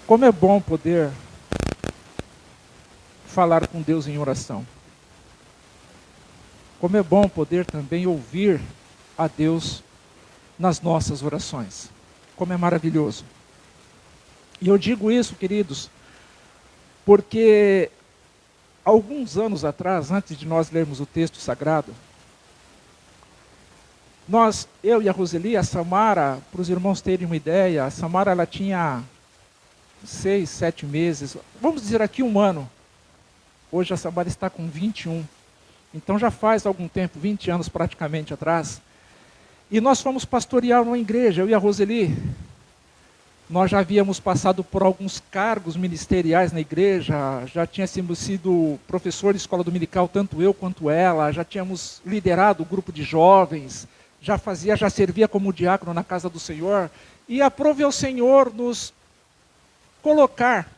Como é bom poder falar com Deus em oração. Como é bom poder também ouvir a Deus nas nossas orações. Como é maravilhoso. E eu digo isso, queridos, porque alguns anos atrás, antes de nós lermos o texto sagrado, eu e a Roseli, a Samara, para os irmãos terem uma ideia, a Samara ela tinha 6, 7 meses, vamos dizer aqui 1 ano. Hoje a Samara está com 21. Então já faz algum tempo, 20 anos praticamente atrás. E nós fomos pastorear uma igreja, eu e a Roseli. Nós já havíamos passado por alguns cargos ministeriais na igreja, já tínhamos sido professor de escola dominical, tanto eu quanto ela, já tínhamos liderado o grupo de jovens, já servia como diácono na casa do Senhor, e aprove ao Senhor nos colocar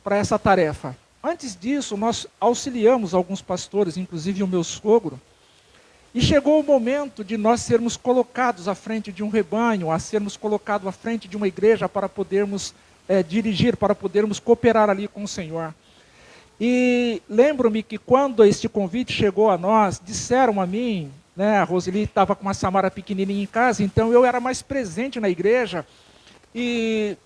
para essa tarefa. Antes disso, nós auxiliamos alguns pastores, inclusive o meu sogro, e chegou o momento de nós sermos colocados à frente de um rebanho, a sermos colocados à frente de uma igreja para podermos dirigir, para podermos cooperar ali com o Senhor. E lembro-me que quando este convite chegou a nós, disseram a mim, a Roseli estava com uma Samara pequenininha em casa, então eu era mais presente na igreja, e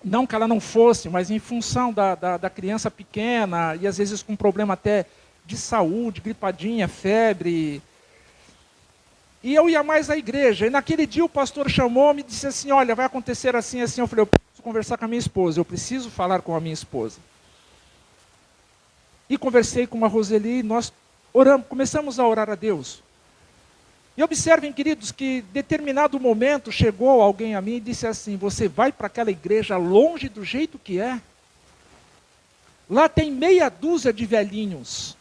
não que ela não fosse, mas em função da criança pequena, e às vezes com problema até de saúde, gripadinha, febre. E eu ia mais à igreja, e naquele dia o pastor chamou-me e disse assim, olha, vai acontecer assim, assim. Eu falei, eu preciso conversar com a minha esposa, eu preciso falar com a minha esposa. E conversei com a Roseli, nós oramos, começamos a orar a Deus. E observem, queridos, que em determinado momento chegou alguém a mim e disse assim, você vai para aquela igreja longe do jeito que é? Lá tem meia dúzia de velhinhos.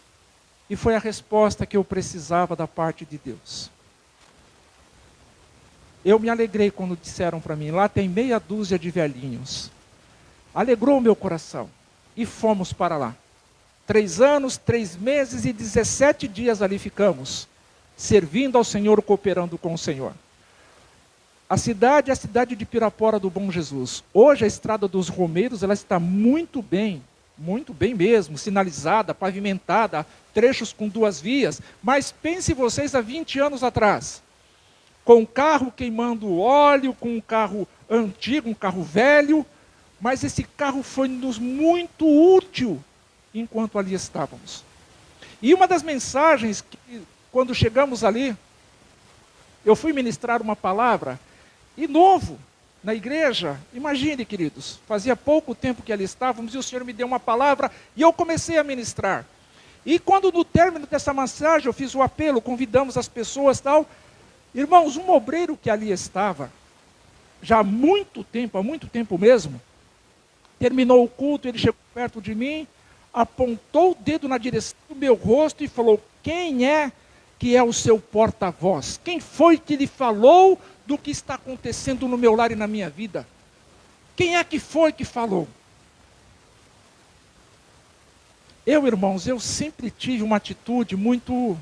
E foi a resposta que eu precisava da parte de Deus. Eu me alegrei quando disseram para mim, lá tem meia dúzia de velhinhos. Alegrou o meu coração. E fomos para lá. 3 anos, 3 meses e 17 dias ali ficamos, servindo ao Senhor, cooperando com o Senhor. A cidade é a cidade de Pirapora do Bom Jesus. Hoje a estrada dos Romeiros ela está muito bem mesmo, sinalizada, pavimentada, trechos com 2 vias. Mas pense vocês há 20 anos atrás, com um carro queimando óleo, com um carro antigo, um carro velho, mas esse carro foi-nos muito útil enquanto ali estávamos. E uma das mensagens que quando chegamos ali, eu fui ministrar uma palavra, e novo, na igreja, imagine, queridos, fazia pouco tempo que ali estávamos, e o Senhor me deu uma palavra, e eu comecei a ministrar. E quando no término dessa mensagem, eu fiz o apelo, convidamos as pessoas e tal, irmãos, um obreiro que ali estava, já há muito tempo mesmo, terminou o culto, ele chegou perto de mim, apontou o dedo na direção do meu rosto e falou, quem é que é o seu porta-voz? Quem foi que lhe falou do que está acontecendo no meu lar e na minha vida? Quem é que foi que falou? Irmãos, eu sempre tive uma atitude muito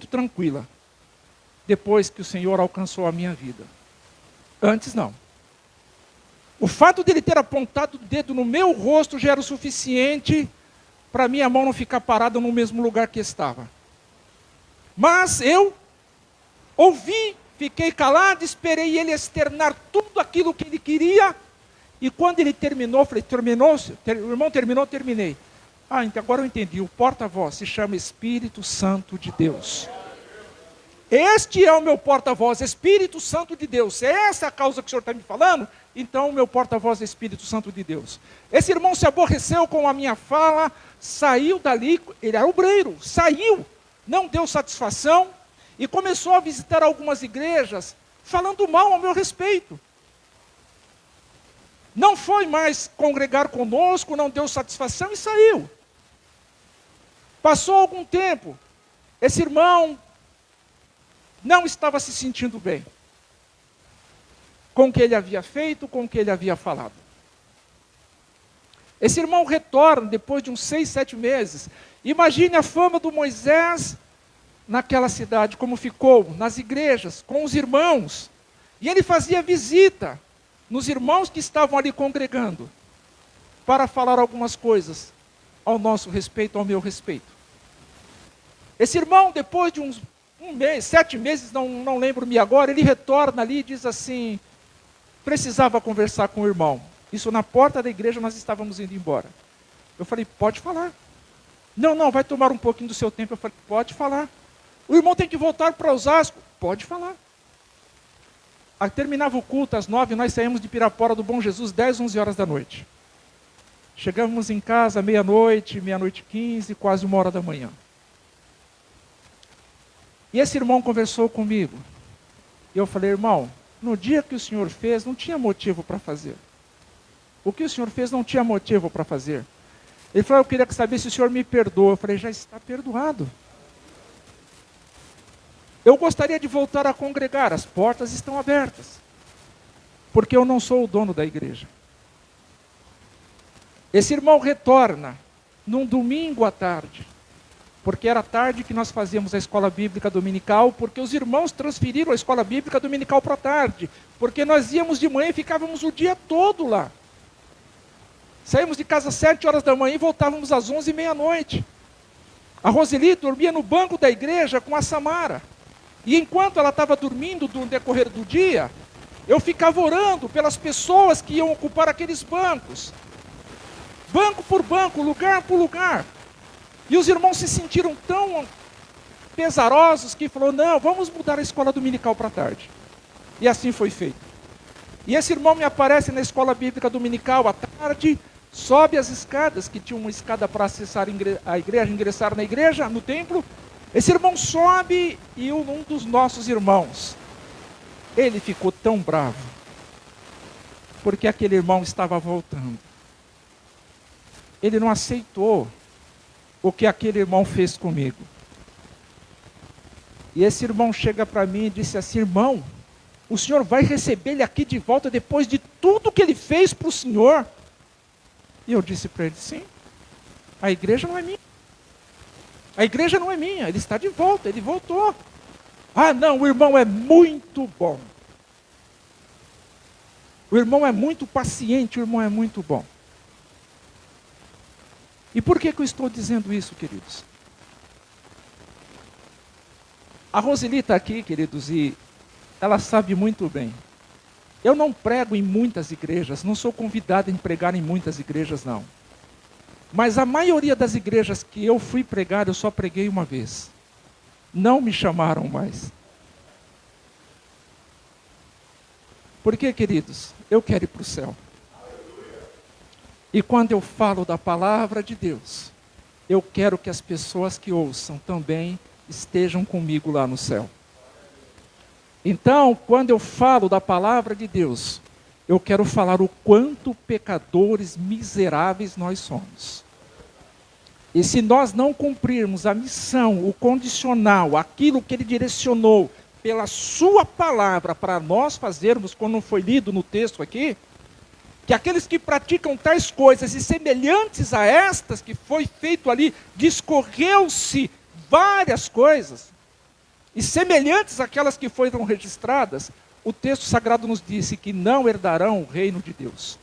tranquila, depois que o Senhor alcançou a minha vida. Antes não. O fato dele ter apontado o dedo no meu rosto já era o suficiente para minha mão não ficar parada no mesmo lugar que estava. Mas eu ouvi, fiquei calado, esperei ele externar tudo aquilo que ele queria. E quando ele terminou, falei, terminou? O irmão terminou, terminei. Então agora eu entendi, o porta-voz se chama Espírito Santo de Deus. Este é o meu porta-voz, Espírito Santo de Deus. Se é essa a causa que o Senhor está me falando, então o meu porta-voz é Espírito Santo de Deus. Esse irmão se aborreceu com a minha fala, saiu dali, ele era obreiro, saiu, não deu satisfação e começou a visitar algumas igrejas, falando mal ao meu respeito. Não foi mais congregar conosco, não deu satisfação e saiu. Passou algum tempo, esse irmão não estava se sentindo bem com o que ele havia feito, com o que ele havia falado. Esse irmão retorna depois de uns 6, 7 meses. Imagine a fama do Moisés naquela cidade, como ficou, nas igrejas, com os irmãos. E ele fazia visita. nos irmãos que estavam ali congregando, para falar algumas coisas ao nosso respeito, ao meu respeito. Esse irmão, depois de um mês, 7 meses, não lembro-me agora, ele retorna ali e diz assim, precisava conversar com o irmão. Isso na porta da igreja, nós estávamos indo embora. Eu falei, pode falar. Não, vai tomar um pouquinho do seu tempo. Eu falei, pode falar. O irmão tem que voltar para Osasco. Pode falar. Terminava o culto às 9, nós saímos de Pirapora do Bom Jesus, 10, 11 horas da noite. Chegamos em casa meia-noite, meia-noite 15, quase 1 hora da manhã. E esse irmão conversou comigo. E eu falei, irmão, no dia que o senhor fez, não tinha motivo para fazer. O que o senhor fez não tinha motivo para fazer. Ele falou, eu queria saber se o senhor me perdoa. Eu falei, já está perdoado. Eu gostaria de voltar a congregar, as portas estão abertas. Porque eu não sou o dono da igreja. Esse irmão retorna num domingo à tarde. Porque era tarde que nós fazíamos a escola bíblica dominical, porque os irmãos transferiram a escola bíblica dominical para a tarde. Porque nós íamos de manhã e ficávamos o dia todo lá. Saímos de casa às 7 horas da manhã e voltávamos às 11 meia-noite. A Roseli dormia no banco da igreja com a Samara. E enquanto ela estava dormindo no decorrer do dia, eu ficava orando pelas pessoas que iam ocupar aqueles bancos. Banco por banco, lugar por lugar. E os irmãos se sentiram tão pesarosos que falou, não, vamos mudar a escola dominical para tarde. E assim foi feito. E esse irmão me aparece na escola bíblica dominical à tarde, sobe as escadas, que tinha uma escada para acessar a igreja, ingressar na igreja, no templo. Esse irmão sobe e um dos nossos irmãos, ele ficou tão bravo, porque aquele irmão estava voltando. Ele não aceitou o que aquele irmão fez comigo. E esse irmão chega para mim e disse assim, irmão, o senhor vai receber ele aqui de volta depois de tudo que ele fez para o senhor? E eu disse para ele, sim, a igreja não é minha. A igreja não é minha, ele está de volta, ele voltou. Ah não, o irmão é muito bom. O irmão é muito paciente, o irmão é muito bom. E por que eu estou dizendo isso, queridos? A Roseli está aqui, queridos, e ela sabe muito bem. Eu não prego em muitas igrejas, não sou convidado a pregar em muitas igrejas, não. Mas a maioria das igrejas que eu fui pregar, eu só preguei uma vez. Não me chamaram mais. Por quê, queridos? Eu quero ir para o céu. E quando eu falo da palavra de Deus, eu quero que as pessoas que ouçam também estejam comigo lá no céu. Então, quando eu falo da palavra de Deus, eu quero falar o quanto pecadores miseráveis nós somos. E se nós não cumprirmos a missão, o condicional, aquilo que ele direcionou pela sua palavra para nós fazermos, como foi lido no texto aqui, que aqueles que praticam tais coisas e semelhantes a estas que foi feito ali, discorreu-se várias coisas, e semelhantes àquelas que foram registradas, o texto sagrado nos disse que não herdarão o reino de Deus.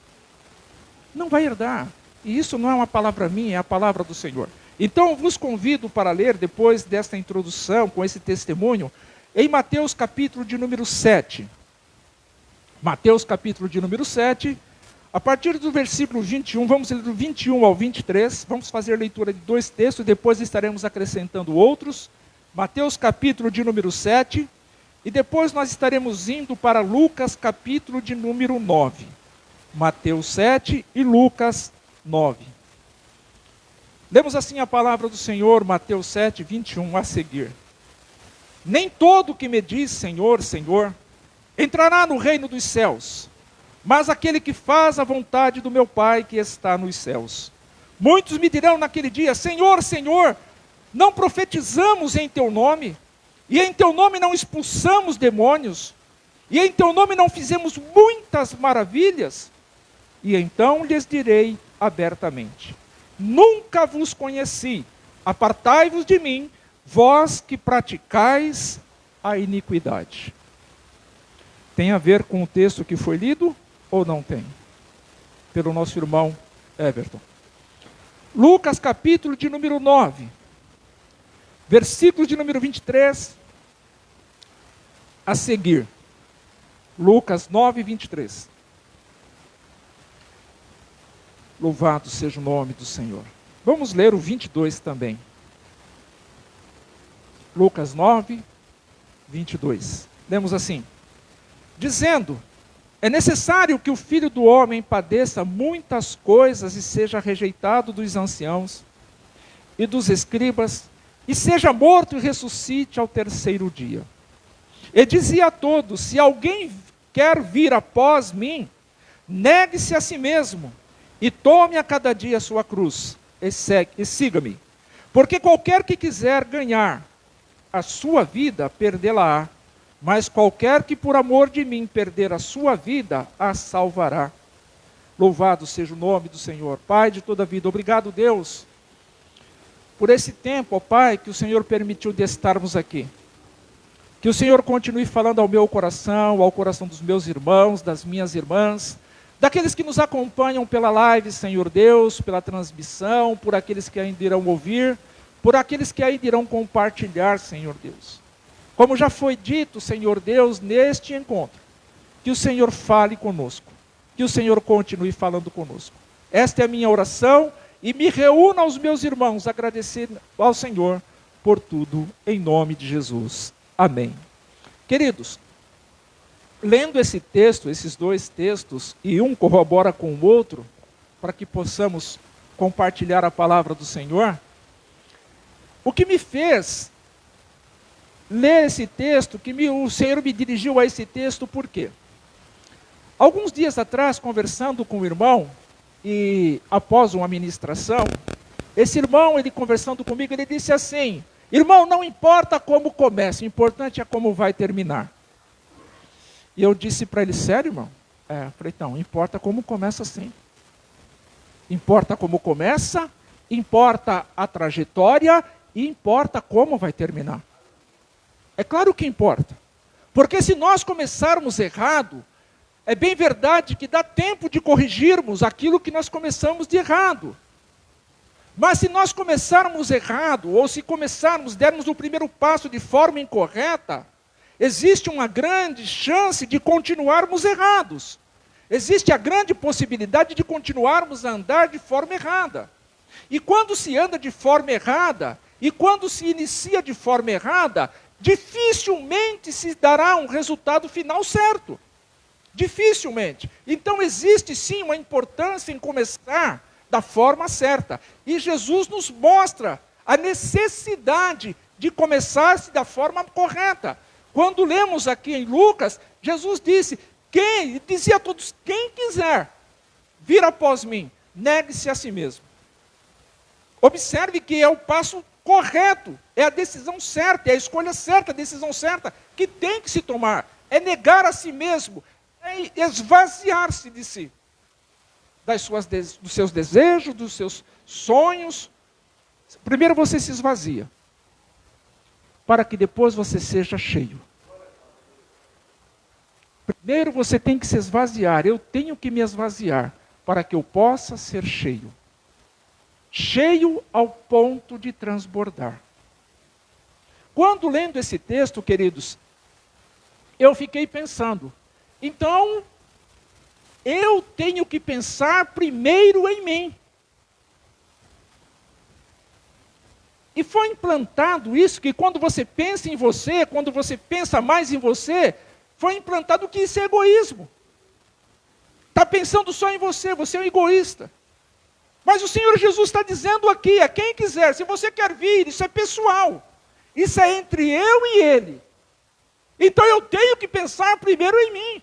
Não vai herdar. E isso não é uma palavra minha, é a palavra do Senhor. Então eu vos convido para ler, depois desta introdução, com esse testemunho, em Mateus capítulo de número 7. Mateus capítulo de número 7, a partir do versículo 21, vamos ler do 21 ao 23, vamos fazer leitura de 2 textos, depois estaremos acrescentando outros. Mateus capítulo de número 7, e depois nós estaremos indo para Lucas capítulo de número 9. Mateus 7 e Lucas 9. Lemos assim a palavra do Senhor, Mateus 7, 21 a seguir. Nem todo que me diz Senhor, Senhor, entrará no reino dos céus, mas aquele que faz a vontade do meu Pai que está nos céus. Muitos me dirão naquele dia, Senhor, Senhor, não profetizamos em teu nome, e em teu nome não expulsamos demônios, e em teu nome não fizemos muitas maravilhas? E então lhes direi abertamente, nunca vos conheci, apartai-vos de mim, vós que praticais a iniquidade. Tem a ver com o texto que foi lido? ou não tem? Pelo nosso irmão Everton. Lucas capítulo de número 9, versículo de número 23 a seguir. Lucas 9, 23. Louvado seja o nome do Senhor. Vamos ler o 22 também. Lucas 9, 22. Lemos assim: dizendo: é necessário que o Filho do Homem padeça muitas coisas e seja rejeitado dos anciãos e dos escribas, e seja morto e ressuscite ao terceiro dia. E dizia a todos: se alguém quer vir após mim, negue-se a si mesmo, e tome a cada dia a sua cruz, e siga-me. Porque qualquer que quiser ganhar a sua vida, perdê-la-á. Mas qualquer que por amor de mim perder a sua vida, a salvará. Louvado seja o nome do Senhor. Pai de toda a vida, obrigado, Deus, por esse tempo, ó Pai, que o Senhor permitiu de estarmos aqui. Que o Senhor continue falando ao meu coração, ao coração dos meus irmãos, das minhas irmãs, daqueles que nos acompanham pela live, Senhor Deus, pela transmissão, por aqueles que ainda irão ouvir, por aqueles que ainda irão compartilhar, Senhor Deus. Como já foi dito, Senhor Deus, neste encontro, que o Senhor fale conosco, que o Senhor continue falando conosco. Esta é a minha oração e me reúno aos meus irmãos, agradecendo ao Senhor por tudo, em nome de Jesus. Amém. Queridos, lendo esse texto, esses dois textos, e um corrobora com o outro, para que possamos compartilhar a palavra do Senhor, o que me fez ler esse texto, o Senhor me dirigiu a esse texto, por quê? Alguns dias atrás, conversando com o irmão, e após uma ministração, esse irmão, ele conversando comigo, ele disse assim: irmão, não importa como começa, o importante é como vai terminar. E eu disse para ele: sério, irmão? Falei, não, importa como começa sim. Importa como começa, importa a trajetória e importa como vai terminar. É claro que importa. Porque se nós começarmos errado, é bem verdade que dá tempo de corrigirmos aquilo que nós começamos de errado. Mas se nós começarmos errado, ou se dermos o primeiro passo de forma incorreta, existe uma grande chance de continuarmos errados. Existe a grande possibilidade de continuarmos a andar de forma errada. E quando se anda de forma errada, e quando se inicia de forma errada, dificilmente se dará um resultado final certo. Dificilmente. Então existe sim uma importância em começar da forma certa. E Jesus nos mostra a necessidade de começar-se da forma correta. Quando lemos aqui em Lucas, Jesus dizia a todos: quem quiser vir após mim, negue-se a si mesmo. Observe que é o passo correto, é a decisão certa, é a escolha certa, a decisão certa que tem que se tomar. É negar a si mesmo, é esvaziar-se de si, dos seus desejos, dos seus sonhos. Primeiro você se esvazia, para que depois você seja cheio. Primeiro você tem que se esvaziar, eu tenho que me esvaziar, para que eu possa ser cheio. Cheio ao ponto de transbordar. Quando lendo esse texto, queridos, eu fiquei pensando, então, eu tenho que pensar primeiro em mim. E foi implantado isso, que quando você pensa em você, quando você pensa mais em você, foi implantado que isso é egoísmo. Está pensando só em você, você é um egoísta. Mas o Senhor Jesus está dizendo aqui, a quem quiser, se você quer vir, isso é pessoal. Isso é entre eu e Ele. Então eu tenho que pensar primeiro em mim.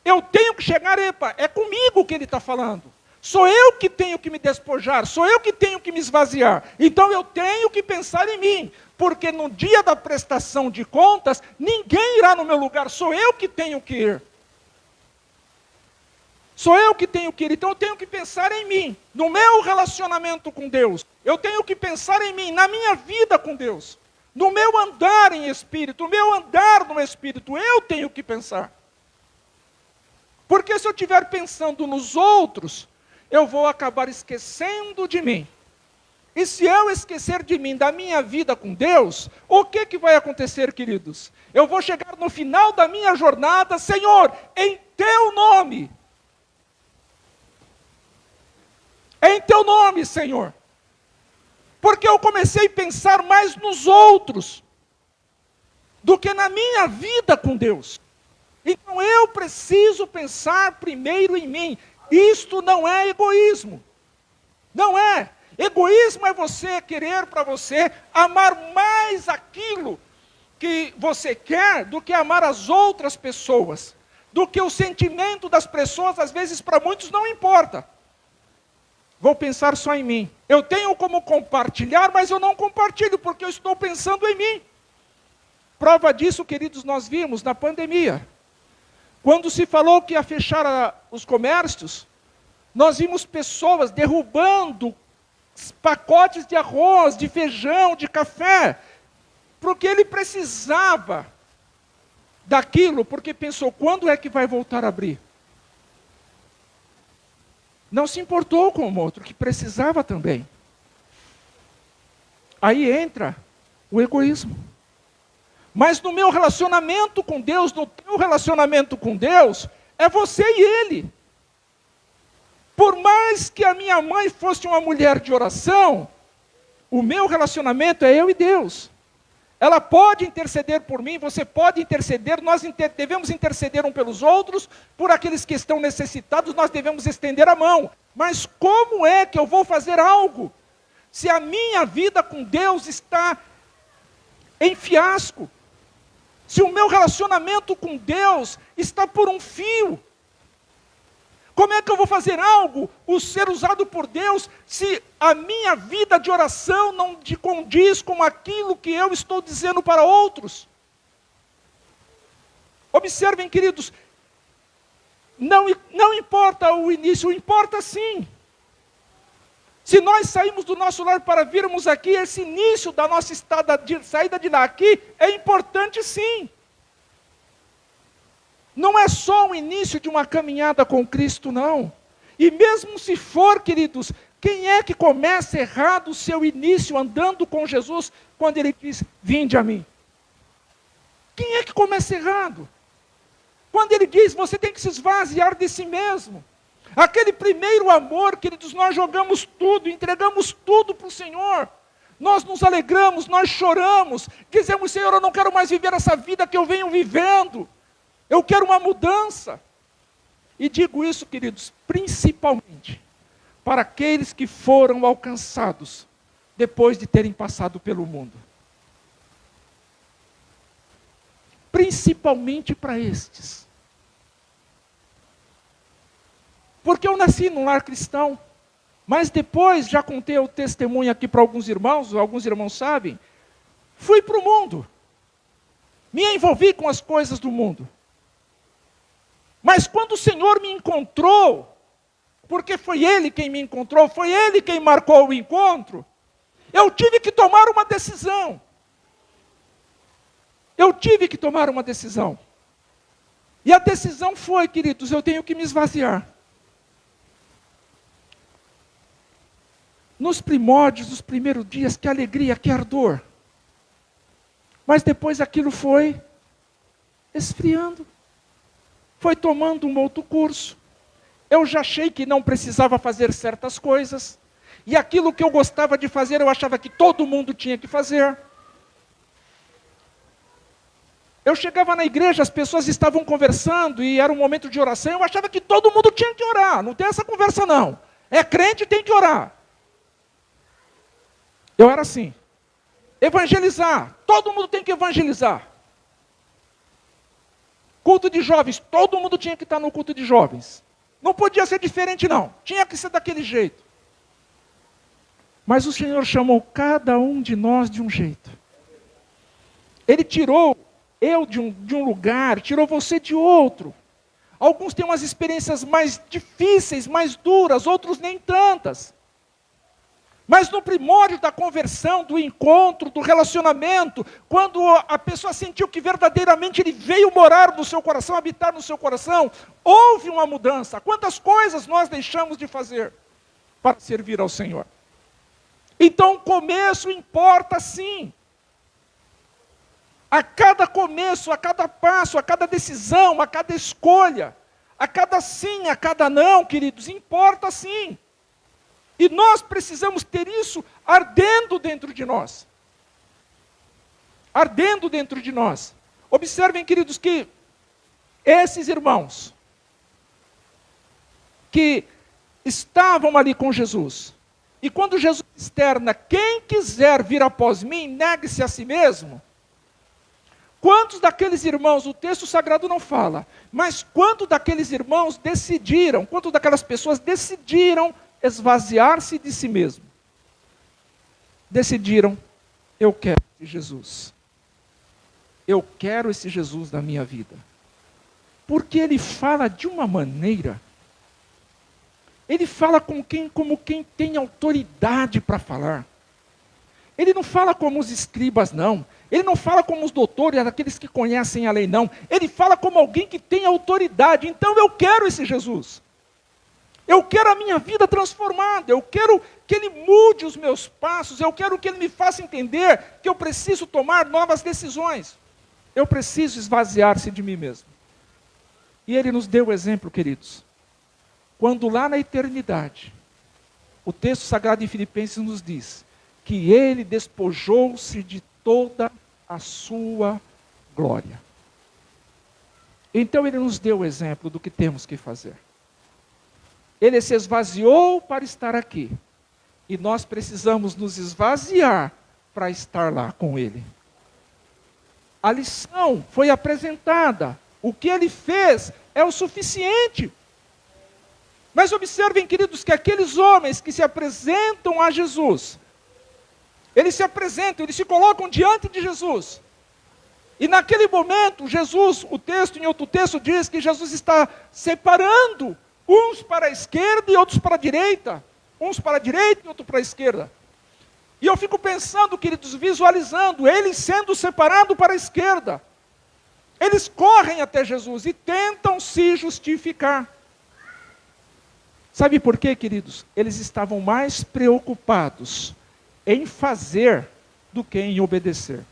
Eu tenho que chegar, é comigo que Ele está falando. Sou eu que tenho que me despojar, sou eu que tenho que me esvaziar. Então eu tenho que pensar em mim. Porque no dia da prestação de contas, ninguém irá no meu lugar, sou eu que tenho que ir. Sou eu que tenho que ir, então eu tenho que pensar em mim, no meu relacionamento com Deus. Eu tenho que pensar em mim, na minha vida com Deus. No meu andar em espírito, no meu andar no espírito, eu tenho que pensar. Porque se eu estiver pensando nos outros, eu vou acabar esquecendo de mim. E se eu esquecer de mim, da minha vida com Deus, o que vai acontecer, queridos? Eu vou chegar no final da minha jornada, Senhor, em teu nome. Em teu nome, Senhor. Porque eu comecei a pensar mais nos outros do que na minha vida com Deus. Então eu preciso pensar primeiro em mim. Isto não é egoísmo. Não é. Egoísmo é você querer para você amar mais aquilo que você quer do que amar as outras pessoas. Do que o sentimento das pessoas, às vezes para muitos não importa. Vou pensar só em mim. Eu tenho como compartilhar, mas eu não compartilho porque eu estou pensando em mim. Prova disso, queridos, nós vimos na pandemia. Quando se falou que ia fechar os comércios, nós vimos pessoas derrubando pacotes de arroz, de feijão, de café, porque ele precisava daquilo, porque pensou, quando é que vai voltar a abrir? Não se importou com o outro, que precisava também. Aí entra o egoísmo. Mas no meu relacionamento com Deus, no teu relacionamento com Deus, é você e Ele. Por mais que a minha mãe fosse uma mulher de oração, o meu relacionamento é eu e Deus. Ela pode interceder por mim, você pode interceder, nós devemos interceder um pelos outros, por aqueles que estão necessitados, nós devemos estender a mão. Mas como é que eu vou fazer algo, se a minha vida com Deus está em fiasco? Se o meu relacionamento com Deus está por um fio? Como é que eu vou fazer algo, o ser usado por Deus, se a minha vida de oração não condiz com aquilo que eu estou dizendo para outros? Observem, queridos, não importa o início, importa sim. Se nós saímos do nosso lar para virmos aqui, esse início da nossa saída de lá aqui, é importante sim. Não é só o início de uma caminhada com Cristo, não. E mesmo se for, queridos, quem é que começa errado o seu início andando com Jesus, quando Ele diz, vinde a mim? Quem é que começa errado? Quando Ele diz, você tem que se esvaziar de si mesmo. Aquele primeiro amor, queridos, nós jogamos tudo, entregamos tudo para o Senhor. Nós nos alegramos, nós choramos, dizemos, Senhor, eu não quero mais viver essa vida que eu venho vivendo. Eu quero uma mudança. E digo isso, queridos, principalmente para aqueles que foram alcançados depois de terem passado pelo mundo. Principalmente para estes. Porque eu nasci num lar cristão, mas depois, já contei o testemunho aqui para alguns irmãos sabem, fui para o mundo. Me envolvi com as coisas do mundo. Mas quando o Senhor me encontrou, porque foi Ele quem me encontrou, foi Ele quem marcou o encontro, eu tive que tomar uma decisão. Eu tive que tomar uma decisão. E a decisão foi, queridos, eu tenho que me esvaziar. Nos primórdios, nos primeiros dias, que alegria, que ardor. Mas depois aquilo foi esfriando. Foi tomando um outro curso. Eu já achei que não precisava fazer certas coisas. E aquilo que eu gostava de fazer, eu achava que todo mundo tinha que fazer. Eu chegava na igreja, as pessoas estavam conversando e era um momento de oração, eu achava que todo mundo tinha que orar. Não tem essa conversa não. É crente, tem que orar. Eu era assim. Evangelizar. Todo mundo tem que evangelizar. Culto de jovens, todo mundo tinha que estar no culto de jovens. Não podia ser diferente não, tinha que ser daquele jeito. Mas o Senhor chamou cada um de nós de um jeito. Ele tirou eu de um lugar, tirou você de outro. Alguns têm umas experiências mais difíceis, mais duras, outros nem tantas. Mas no primórdio da conversão, do encontro, do relacionamento, quando a pessoa sentiu que verdadeiramente ele veio morar no seu coração, habitar no seu coração, houve uma mudança. Quantas coisas nós deixamos de fazer para servir ao Senhor? Então o começo importa sim. A cada começo, a cada passo, a cada decisão, a cada escolha, a cada sim, a cada não, queridos, importa sim. E nós precisamos ter isso ardendo dentro de nós. Ardendo dentro de nós. Observem, queridos, que esses irmãos que estavam ali com Jesus, e quando Jesus externa, quem quiser vir após mim, negue-se a si mesmo. Quantos daqueles irmãos, o texto sagrado não fala, mas quantos daqueles irmãos decidiram, quantas daquelas pessoas decidiram esvaziar-se de si mesmo? Decidiram, eu quero esse Jesus. Eu quero esse Jesus na minha vida. Porque ele fala de uma maneira, ele fala como quem tem autoridade para falar. Ele não fala como os escribas, não. Ele não fala como os doutores, aqueles que conhecem a lei, não. Ele fala como alguém que tem autoridade. Então eu quero esse Jesus. Eu quero a minha vida transformada. Eu quero que Ele mude os meus passos. Eu quero que Ele me faça entender que eu preciso tomar novas decisões. Eu preciso esvaziar-se de mim mesmo. E Ele nos deu o exemplo, queridos. Quando lá na eternidade, o texto sagrado em Filipenses nos diz que Ele despojou-se de toda a sua glória. Então Ele nos deu o exemplo do que temos que fazer. Ele se esvaziou para estar aqui. E nós precisamos nos esvaziar para estar lá com Ele. A lição foi apresentada. O que Ele fez é o suficiente. Mas observem, queridos, que aqueles homens que se apresentam a Jesus, eles se apresentam, eles se colocam diante de Jesus. E naquele momento, Jesus, o texto, em outro texto, diz que Jesus está separando uns para a esquerda e outros para a direita. Uns para a direita e outros para a esquerda. E eu fico pensando, queridos, visualizando, eles sendo separados para a esquerda. Eles correm até Jesus e tentam se justificar. Sabe por quê, queridos? Eles estavam mais preocupados em fazer do que em obedecer.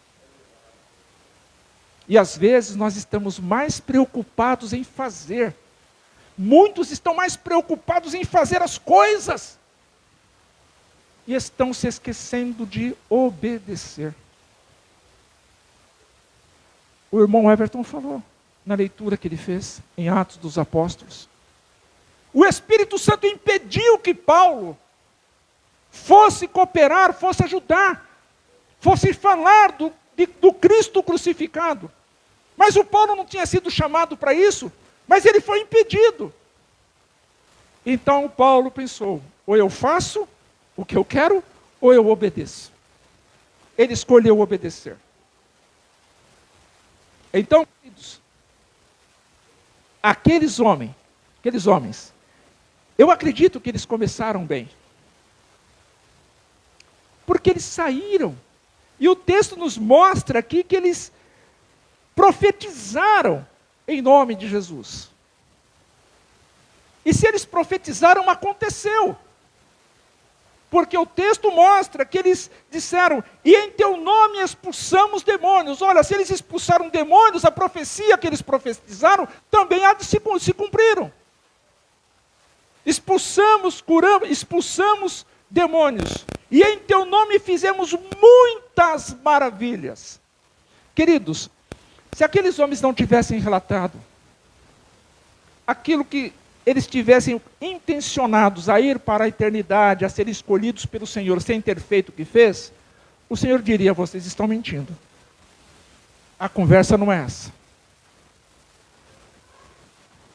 E às vezes nós estamos mais preocupados em fazer. Muitos estão mais preocupados em fazer as coisas. E estão se esquecendo de obedecer. O irmão Everton falou, na leitura que ele fez, em Atos dos Apóstolos. O Espírito Santo impediu que Paulo fosse cooperar, fosse ajudar, fosse falar do Cristo crucificado. Mas o Paulo não tinha sido chamado para isso, mas ele foi impedido. Então Paulo pensou, ou eu faço o que eu quero, ou eu obedeço. Ele escolheu obedecer. Então, queridos, aqueles homens, eu acredito que eles começaram bem. Porque eles saíram. E o texto nos mostra aqui que eles profetizaram em nome de Jesus. E se eles profetizaram, aconteceu. Porque o texto mostra que eles disseram, e em teu nome expulsamos demônios. Olha, se eles expulsaram demônios, a profecia que eles profetizaram também há de se cumpriram. Expulsamos, curamos, expulsamos demônios. E em teu nome fizemos muitas maravilhas. Queridos, se aqueles homens não tivessem relatado aquilo que eles tivessem intencionados a ir para a eternidade, a ser escolhidos pelo Senhor, sem ter feito o que fez, o Senhor diria, vocês estão mentindo. A conversa não é essa.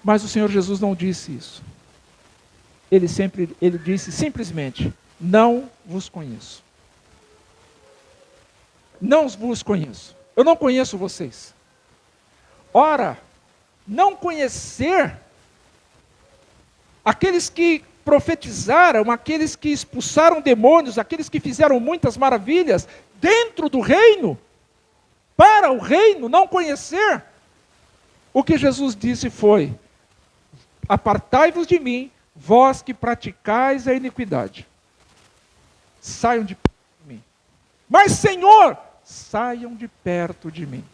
Mas o Senhor Jesus não disse isso. Ele disse simplesmente, não vos conheço. Não vos conheço. Eu não conheço vocês. Ora, não conhecer aqueles que profetizaram, aqueles que expulsaram demônios, aqueles que fizeram muitas maravilhas dentro do reino, para o reino não conhecer. O que Jesus disse foi: apartai-vos de mim, vós que praticais a iniquidade. Saiam de perto de mim. Mas, Senhor, saiam de perto de mim.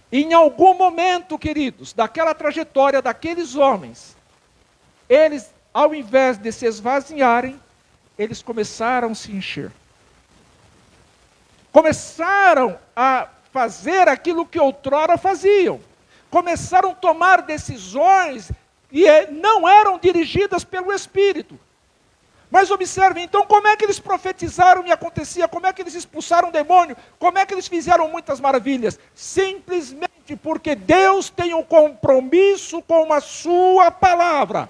Em algum momento, queridos, daquela trajetória daqueles homens, eles, ao invés de se esvaziarem, eles começaram a se encher. Começaram a fazer aquilo que outrora faziam. Começaram a tomar decisões e não eram dirigidas pelo Espírito. Mas observem, então, como é que eles profetizaram e acontecia? Como é que eles expulsaram o demônio? Como é que eles fizeram muitas maravilhas? Simplesmente porque Deus tem um compromisso com a sua palavra.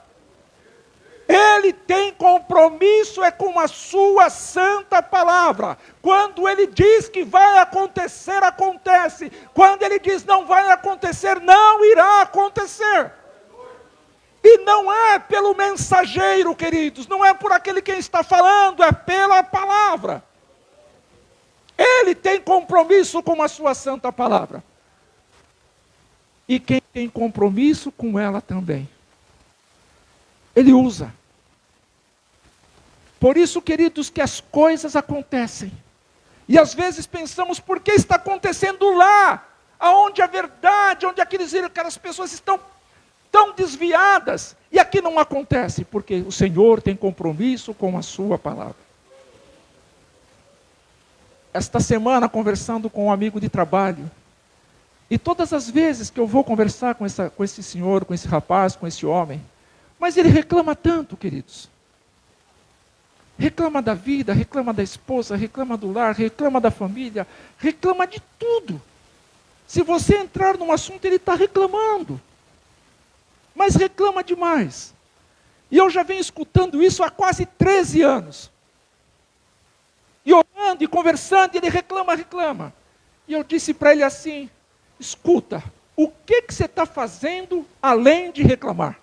Ele tem compromisso com a sua santa palavra. Quando ele diz que vai acontecer, acontece. Quando ele diz não vai acontecer, não irá acontecer. E não é pelo mensageiro, queridos, não é por aquele quem está falando, é pela palavra. Ele tem compromisso com a sua santa palavra. E quem tem compromisso com ela também, ele usa. Por isso, queridos, que as coisas acontecem. E às vezes pensamos, por que está acontecendo lá? Aonde a verdade, onde aquelas pessoas estão tão desviadas, e aqui não acontece, porque o Senhor tem compromisso com a sua palavra. Esta semana, conversando com um amigo de trabalho, e todas as vezes que eu vou conversar com esse senhor, com esse rapaz, com esse homem, mas ele reclama tanto, queridos. Reclama da vida, reclama da esposa, reclama do lar, reclama da família, reclama de tudo. Se você entrar num assunto, ele está reclamando. Mas reclama demais. E eu já venho escutando isso há quase 13 anos. E orando e conversando, ele reclama. E eu disse para ele assim: escuta, o que você está fazendo além de reclamar?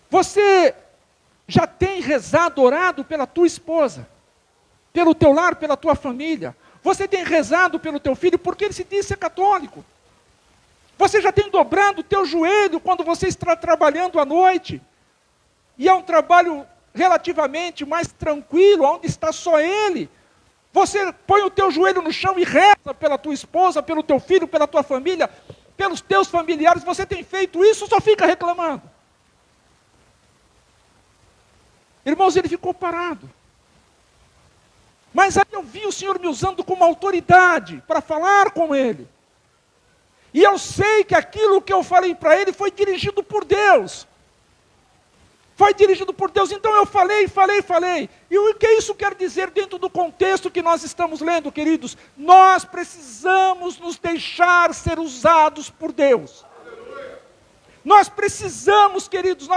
Você já tem rezado, orado pela tua esposa, pelo teu lar, pela tua família? Você tem rezado pelo teu filho, porque ele se diz ser católico? Você já tem dobrado o teu joelho quando você está trabalhando à noite? E é um trabalho relativamente mais tranquilo, onde está só ele. Você põe o teu joelho no chão e reza pela tua esposa, pelo teu filho, pela tua família, pelos teus familiares. Você tem feito isso ou só fica reclamando? Irmãos, ele ficou parado. Mas aí eu vi o Senhor me usando como autoridade para falar com ele. E eu sei que aquilo que eu falei para ele foi dirigido por Deus. Foi dirigido por Deus. Então eu falei. E o que isso quer dizer dentro do contexto que nós estamos lendo, queridos? Nós precisamos nos deixar ser usados por Deus. Nós precisamos, queridos,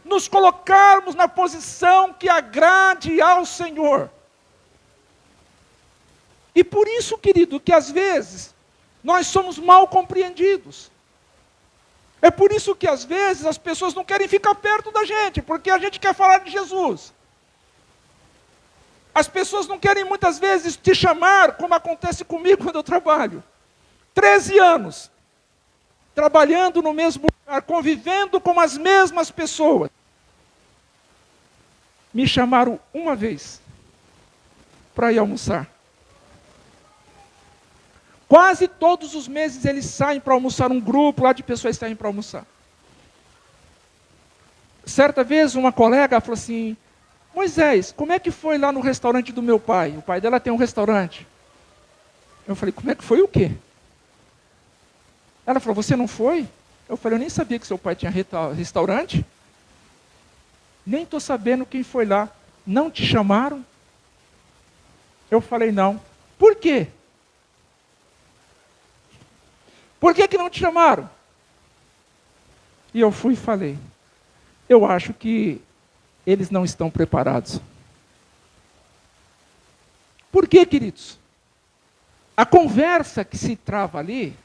nos colocarmos na posição que agrade ao Senhor. E por isso, querido, que às vezes nós somos mal compreendidos. É por isso que às vezes as pessoas não querem ficar perto da gente, porque a gente quer falar de Jesus. As pessoas não querem muitas vezes te chamar, como acontece comigo quando eu trabalho. 13 anos, trabalhando no mesmo lugar, convivendo com as mesmas pessoas. Me chamaram uma vez para ir almoçar. Quase todos os meses eles saem para almoçar, um grupo lá de pessoas saem para almoçar. Certa vez uma colega falou assim: Moisés, como é que foi lá no restaurante do meu pai? O pai dela tem um restaurante. Eu falei: como é que foi o quê? Ela falou: você não foi? Eu falei: eu nem sabia que seu pai tinha restaurante. Nem estou sabendo quem foi lá. Não te chamaram? Eu falei: não. Por quê? Por que não te chamaram? E eu fui e falei: eu acho que eles não estão preparados. Por quê, queridos? A conversa que se trava ali,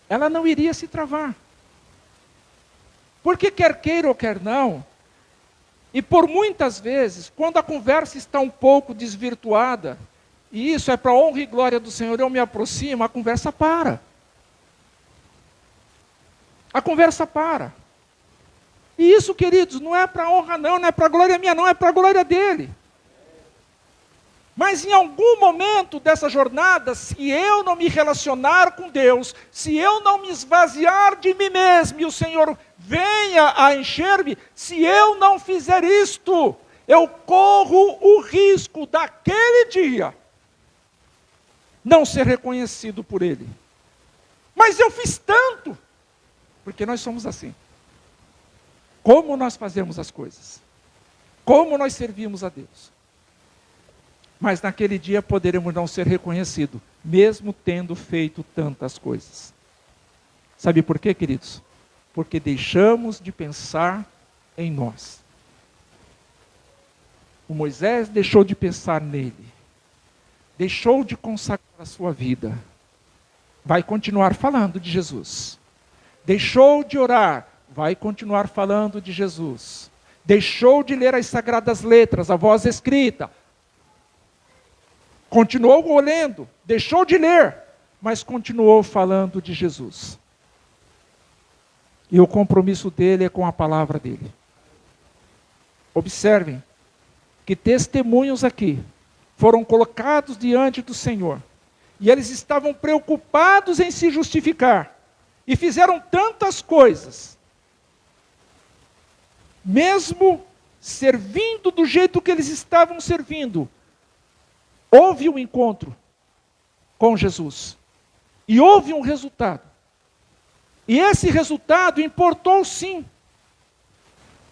ela não iria se travar. Porque quer queira ou quer não, e por muitas vezes, quando a conversa está um pouco desvirtuada, e isso é para a honra e glória do Senhor, eu me aproximo, a conversa para. A conversa para. E isso, queridos, não é para honra não é para glória minha não, é para a glória dele. Mas em algum momento dessa jornada, se eu não me relacionar com Deus, se eu não me esvaziar de mim mesmo, e o Senhor venha a encher-me, se eu não fizer isto, eu corro o risco daquele dia não ser reconhecido por Ele. Mas eu fiz tanto, porque nós somos assim. Como nós fazemos as coisas, como nós servimos a Deus. Mas naquele dia poderemos não ser reconhecidos, mesmo tendo feito tantas coisas. Sabe por quê, queridos? Porque deixamos de pensar em nós. O Moisés deixou de pensar nele. Deixou de consagrar a sua vida. Vai continuar falando de Jesus. Deixou de orar. Vai continuar falando de Jesus. Deixou de ler as sagradas letras, a voz escrita. Continuou lendo, deixou de ler, mas continuou falando de Jesus. E o compromisso dele é com a palavra dele. Observem que testemunhos aqui foram colocados diante do Senhor. E eles estavam preocupados em se justificar. E fizeram tantas coisas. Mesmo servindo do jeito que eles estavam servindo, houve um encontro com Jesus. E houve um resultado. E esse resultado importou sim.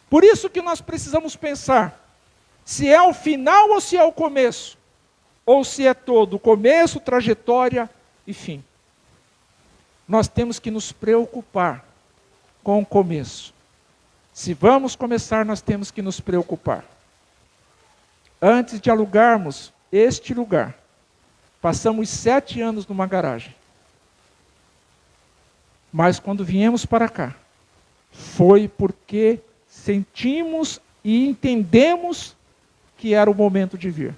Por isso que nós precisamos pensar se é o final ou se é o começo. Ou se é todo começo, trajetória e fim. Nós temos que nos preocupar com o começo. Se vamos começar, nós temos que nos preocupar. Antes de alugarmos este lugar, passamos 7 anos numa garagem. Mas quando viemos para cá, foi porque sentimos e entendemos que era o momento de vir.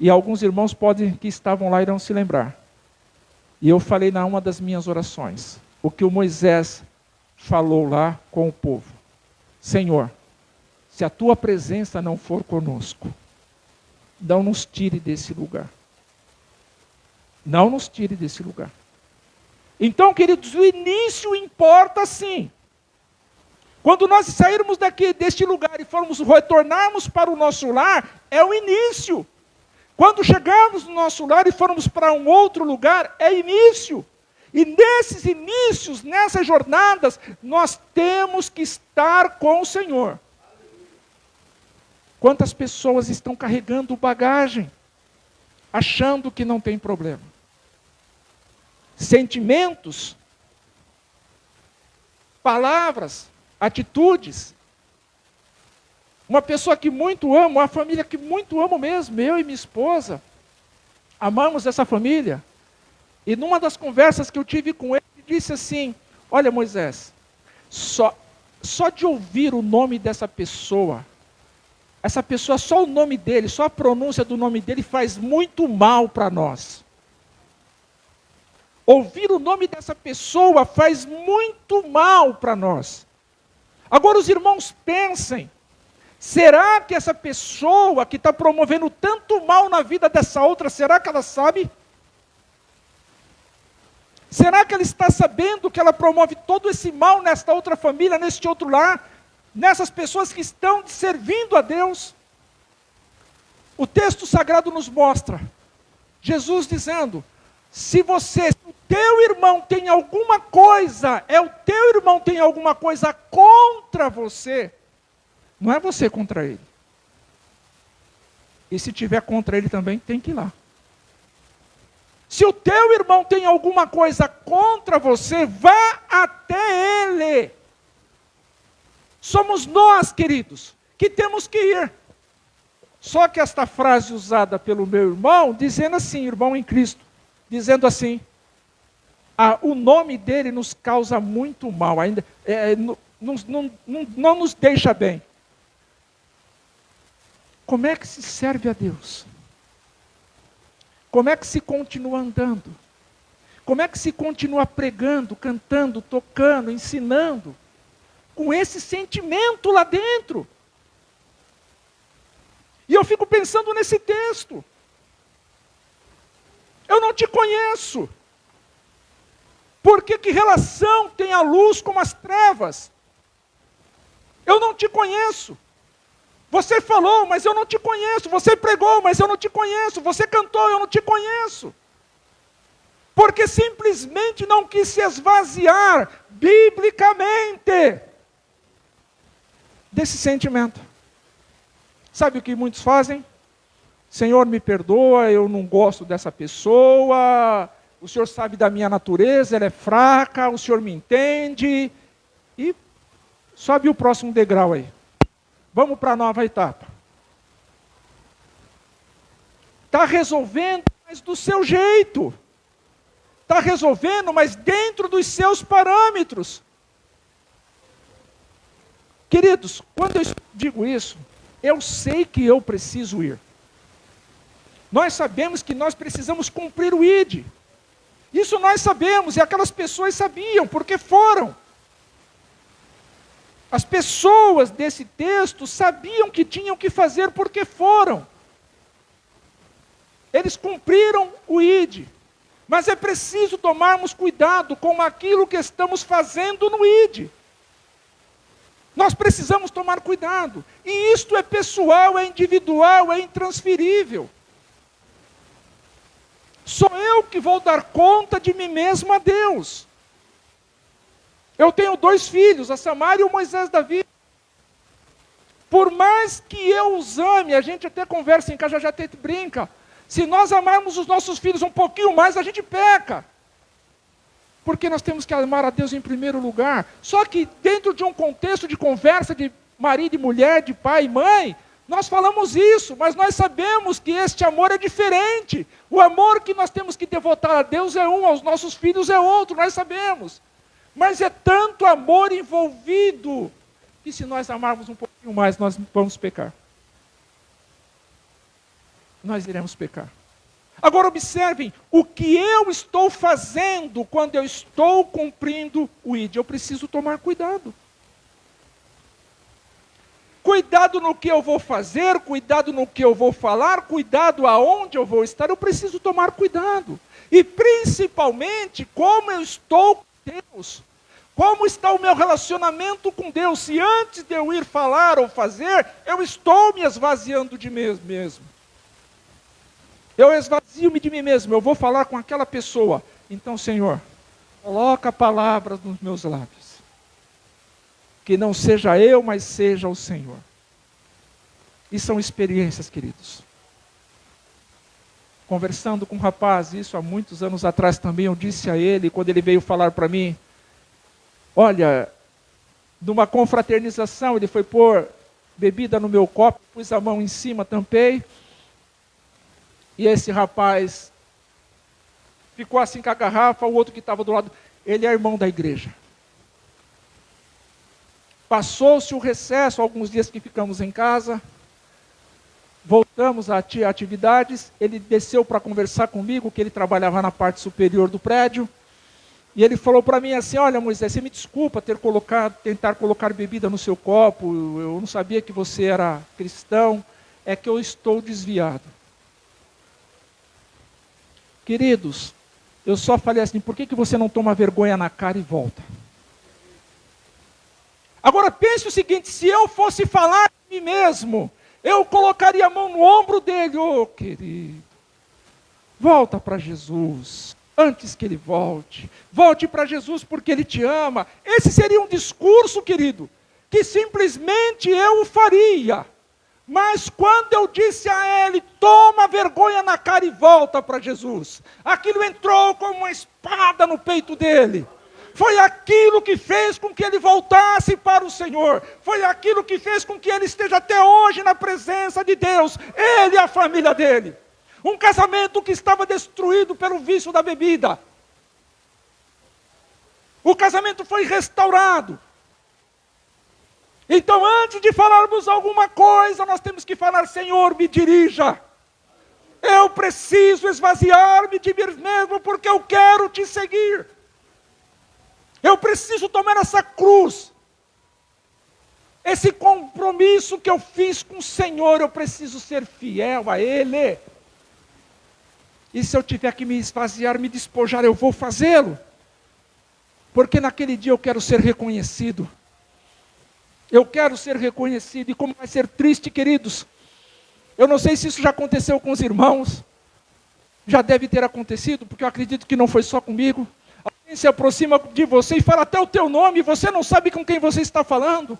E alguns irmãos que estavam lá irão se lembrar. E eu falei na uma das minhas orações, o que o Moisés falou lá com o povo. Senhor, se a tua presença não for conosco, não nos tire desse lugar. Não nos tire desse lugar. Então, queridos, o início importa sim. Quando nós sairmos deste lugar e retornarmos para o nosso lar, é o início. Quando chegarmos no nosso lar e formos para um outro lugar, é início. E nesses inícios, nessas jornadas, nós temos que estar com o Senhor. Quantas pessoas estão carregando bagagem, achando que não tem problema? Sentimentos, palavras, atitudes. Uma pessoa que muito amo, uma família que muito amo mesmo, eu e minha esposa, amamos essa família. E numa das conversas que eu tive com ele, ele disse assim, olha Moisés, só de ouvir o nome dessa pessoa, só o nome dele, só a pronúncia do nome dele faz muito mal para nós. Ouvir o nome dessa pessoa faz muito mal para nós. Agora os irmãos pensem, será que essa pessoa que está promovendo tanto mal na vida dessa outra, será que ela sabe? Será que ela está sabendo que ela promove todo esse mal nesta outra família, neste outro lar, nessas pessoas que estão servindo a Deus? O texto sagrado nos mostra, Jesus dizendo, se o teu irmão tem alguma coisa, o teu irmão tem alguma coisa contra você, não é você contra ele. E se tiver contra ele também, tem que ir lá. Se o teu irmão tem alguma coisa contra você, vá até ele. Somos nós, queridos, que temos que ir. Só que esta frase usada pelo meu irmão, dizendo assim, irmão em Cristo, dizendo assim, o nome dele nos causa muito mal, ainda não nos deixa bem. Como é que se serve a Deus? Como é que se continua andando? Como é que se continua pregando, cantando, tocando, ensinando? Com esse sentimento lá dentro. E eu fico pensando nesse texto. Eu não te conheço. Porque que relação tem a luz com as trevas? Eu não te conheço. Você falou, mas eu não te conheço. Você pregou, mas eu não te conheço. Você cantou, eu não te conheço. Porque simplesmente não quis se esvaziar biblicamente desse sentimento. Sabe o que muitos fazem? Senhor, me perdoa, eu não gosto dessa pessoa, o Senhor sabe da minha natureza, ela é fraca, o Senhor me entende. E sobe o próximo degrau aí. Vamos para a nova etapa. Está resolvendo, mas do seu jeito. Está resolvendo, mas dentro dos seus parâmetros. Queridos, quando eu digo isso, eu sei que eu preciso ir. Nós sabemos que nós precisamos cumprir o ID. Isso nós sabemos, e aquelas pessoas sabiam, porque foram. As pessoas desse texto sabiam que tinham que fazer porque foram. Eles cumpriram o ID. Mas é preciso tomarmos cuidado com aquilo que estamos fazendo no ID. Nós precisamos tomar cuidado. E isto é pessoal, é individual, é intransferível. Sou eu que vou dar conta de mim mesmo a Deus. Eu tenho 2 filhos, a Samara e o Moisés Davi. Por mais que eu os ame, a gente até conversa em casa, já até brinca. Se nós amarmos os nossos filhos um pouquinho mais, a gente peca. Porque nós temos que amar a Deus em primeiro lugar. Só que dentro de um contexto de conversa de marido e mulher, de pai e mãe, nós falamos isso, mas nós sabemos que este amor é diferente. O amor que nós temos que devotar a Deus é um, aos nossos filhos é outro, nós sabemos. Mas é tanto amor envolvido, que se nós amarmos um pouquinho mais, nós vamos pecar. Nós iremos pecar. Agora observem, o que eu estou fazendo quando eu estou cumprindo o ID? Eu preciso tomar cuidado. Cuidado no que eu vou fazer, cuidado no que eu vou falar, cuidado aonde eu vou estar, eu preciso tomar cuidado. E principalmente, como eu estou com Deus. Como está o meu relacionamento com Deus? Se antes de eu ir falar ou fazer, eu estou me esvaziando de mim mesmo. Eu esvazio-me de mim mesmo, eu vou falar com aquela pessoa. Então, Senhor, coloca palavras nos meus lábios. Que não seja eu, mas seja o Senhor. E são experiências, queridos. Conversando com um rapaz, isso há muitos anos atrás também, eu disse a ele, quando ele veio falar para mim, olha, numa confraternização, ele foi pôr bebida no meu copo, pus a mão em cima, tampei, e esse rapaz ficou assim com a garrafa, o outro que estava do lado, ele é irmão da igreja. Passou-se o recesso, alguns dias que ficamos em casa, voltamos a atividades, ele desceu para conversar comigo, que ele trabalhava na parte superior do prédio, e ele falou para mim assim, olha Moisés, você me desculpa tentar colocar bebida no seu copo, eu não sabia que você era cristão, é que eu estou desviado. Queridos, eu só falei assim, por que você não toma vergonha na cara e volta? Agora pense o seguinte, se eu fosse falar de mim mesmo, eu colocaria a mão no ombro dele, ô querido, volta para Jesus, antes que ele volte para Jesus porque ele te ama. Esse seria um discurso, querido, que simplesmente eu o faria. Mas quando eu disse a ele, toma vergonha na cara e volta para Jesus, aquilo entrou como uma espada no peito dele. Foi aquilo que fez com que ele voltasse para o Senhor. Foi aquilo que fez com que ele esteja até hoje na presença de Deus. Ele e a família dele. Um casamento que estava destruído pelo vício da bebida. O casamento foi restaurado. Então, antes de falarmos alguma coisa, nós temos que falar: Senhor, me dirija. Eu preciso esvaziar-me de mim mesmo, porque eu quero te seguir. Eu preciso tomar essa cruz. Esse compromisso que eu fiz com o Senhor, eu preciso ser fiel a Ele. E se eu tiver que me esvaziar, me despojar, eu vou fazê-lo. Porque naquele dia eu quero ser reconhecido. Eu quero ser reconhecido. E como vai ser triste, queridos. Eu não sei se isso já aconteceu com os irmãos. Já deve ter acontecido, porque eu acredito que não foi só comigo. Alguém se aproxima de você e fala até o teu nome, e você não sabe com quem você está falando.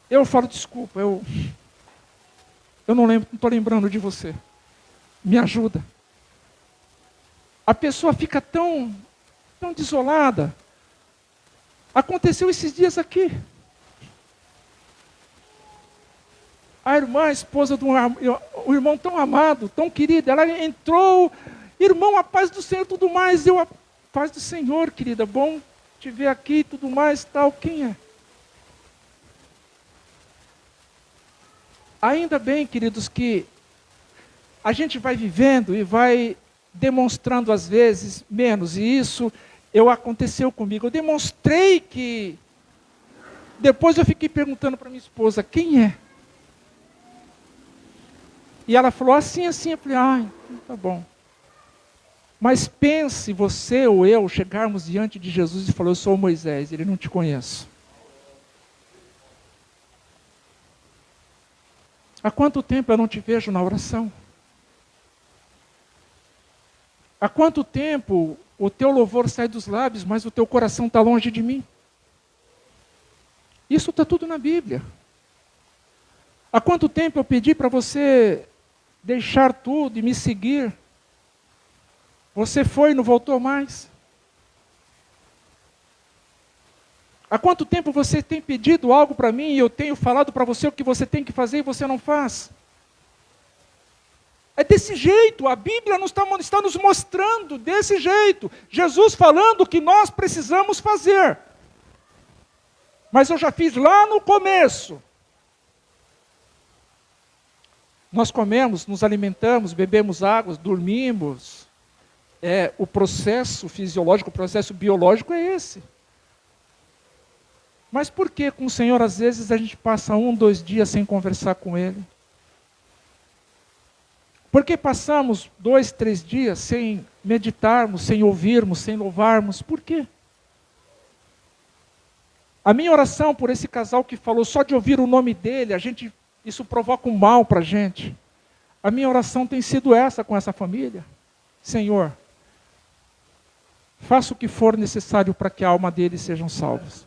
Eu falo: desculpa, eu não lembro, não estou lembrando de você. Me ajuda. A pessoa fica tão desolada. Aconteceu esses dias aqui. A irmã, a esposa o irmão tão amado, tão querido, ela entrou: irmão, a paz do Senhor, tudo mais. A paz do Senhor, querida, bom te ver aqui, tudo mais, tal. Quem é? Ainda bem, queridos, que a gente vai vivendo e vai demonstrando às vezes menos, e isso aconteceu comigo. Eu demonstrei que... Depois eu fiquei perguntando para minha esposa: quem é? E ela falou assim, assim. Eu falei: tá bom. Mas pense, você ou eu chegarmos diante de Jesus e falar: eu sou Moisés, ele não te conheço. Há quanto tempo eu não te vejo na oração? Há quanto tempo o teu louvor sai dos lábios, mas o teu coração está longe de mim? Isso está tudo na Bíblia. Há quanto tempo eu pedi para você deixar tudo e me seguir? Você foi e não voltou mais? Há quanto tempo você tem pedido algo para mim e eu tenho falado para você o que você tem que fazer e você não faz? É desse jeito, a Bíblia está nos mostrando desse jeito. Jesus falando o que nós precisamos fazer. Mas eu já fiz lá no começo. Nós comemos, nos alimentamos, bebemos água, dormimos. O processo fisiológico, o processo biológico é esse. Mas por que com o Senhor às vezes a gente passa 1, 2 dias sem conversar com Ele? Por que passamos 2, 3 dias sem meditarmos, sem ouvirmos, sem louvarmos? Por quê? A minha oração por esse casal que falou, só de ouvir o nome dele, isso provoca um mal para a gente. A minha oração tem sido essa com essa família. Senhor, faça o que for necessário para que a alma deles sejam salvas.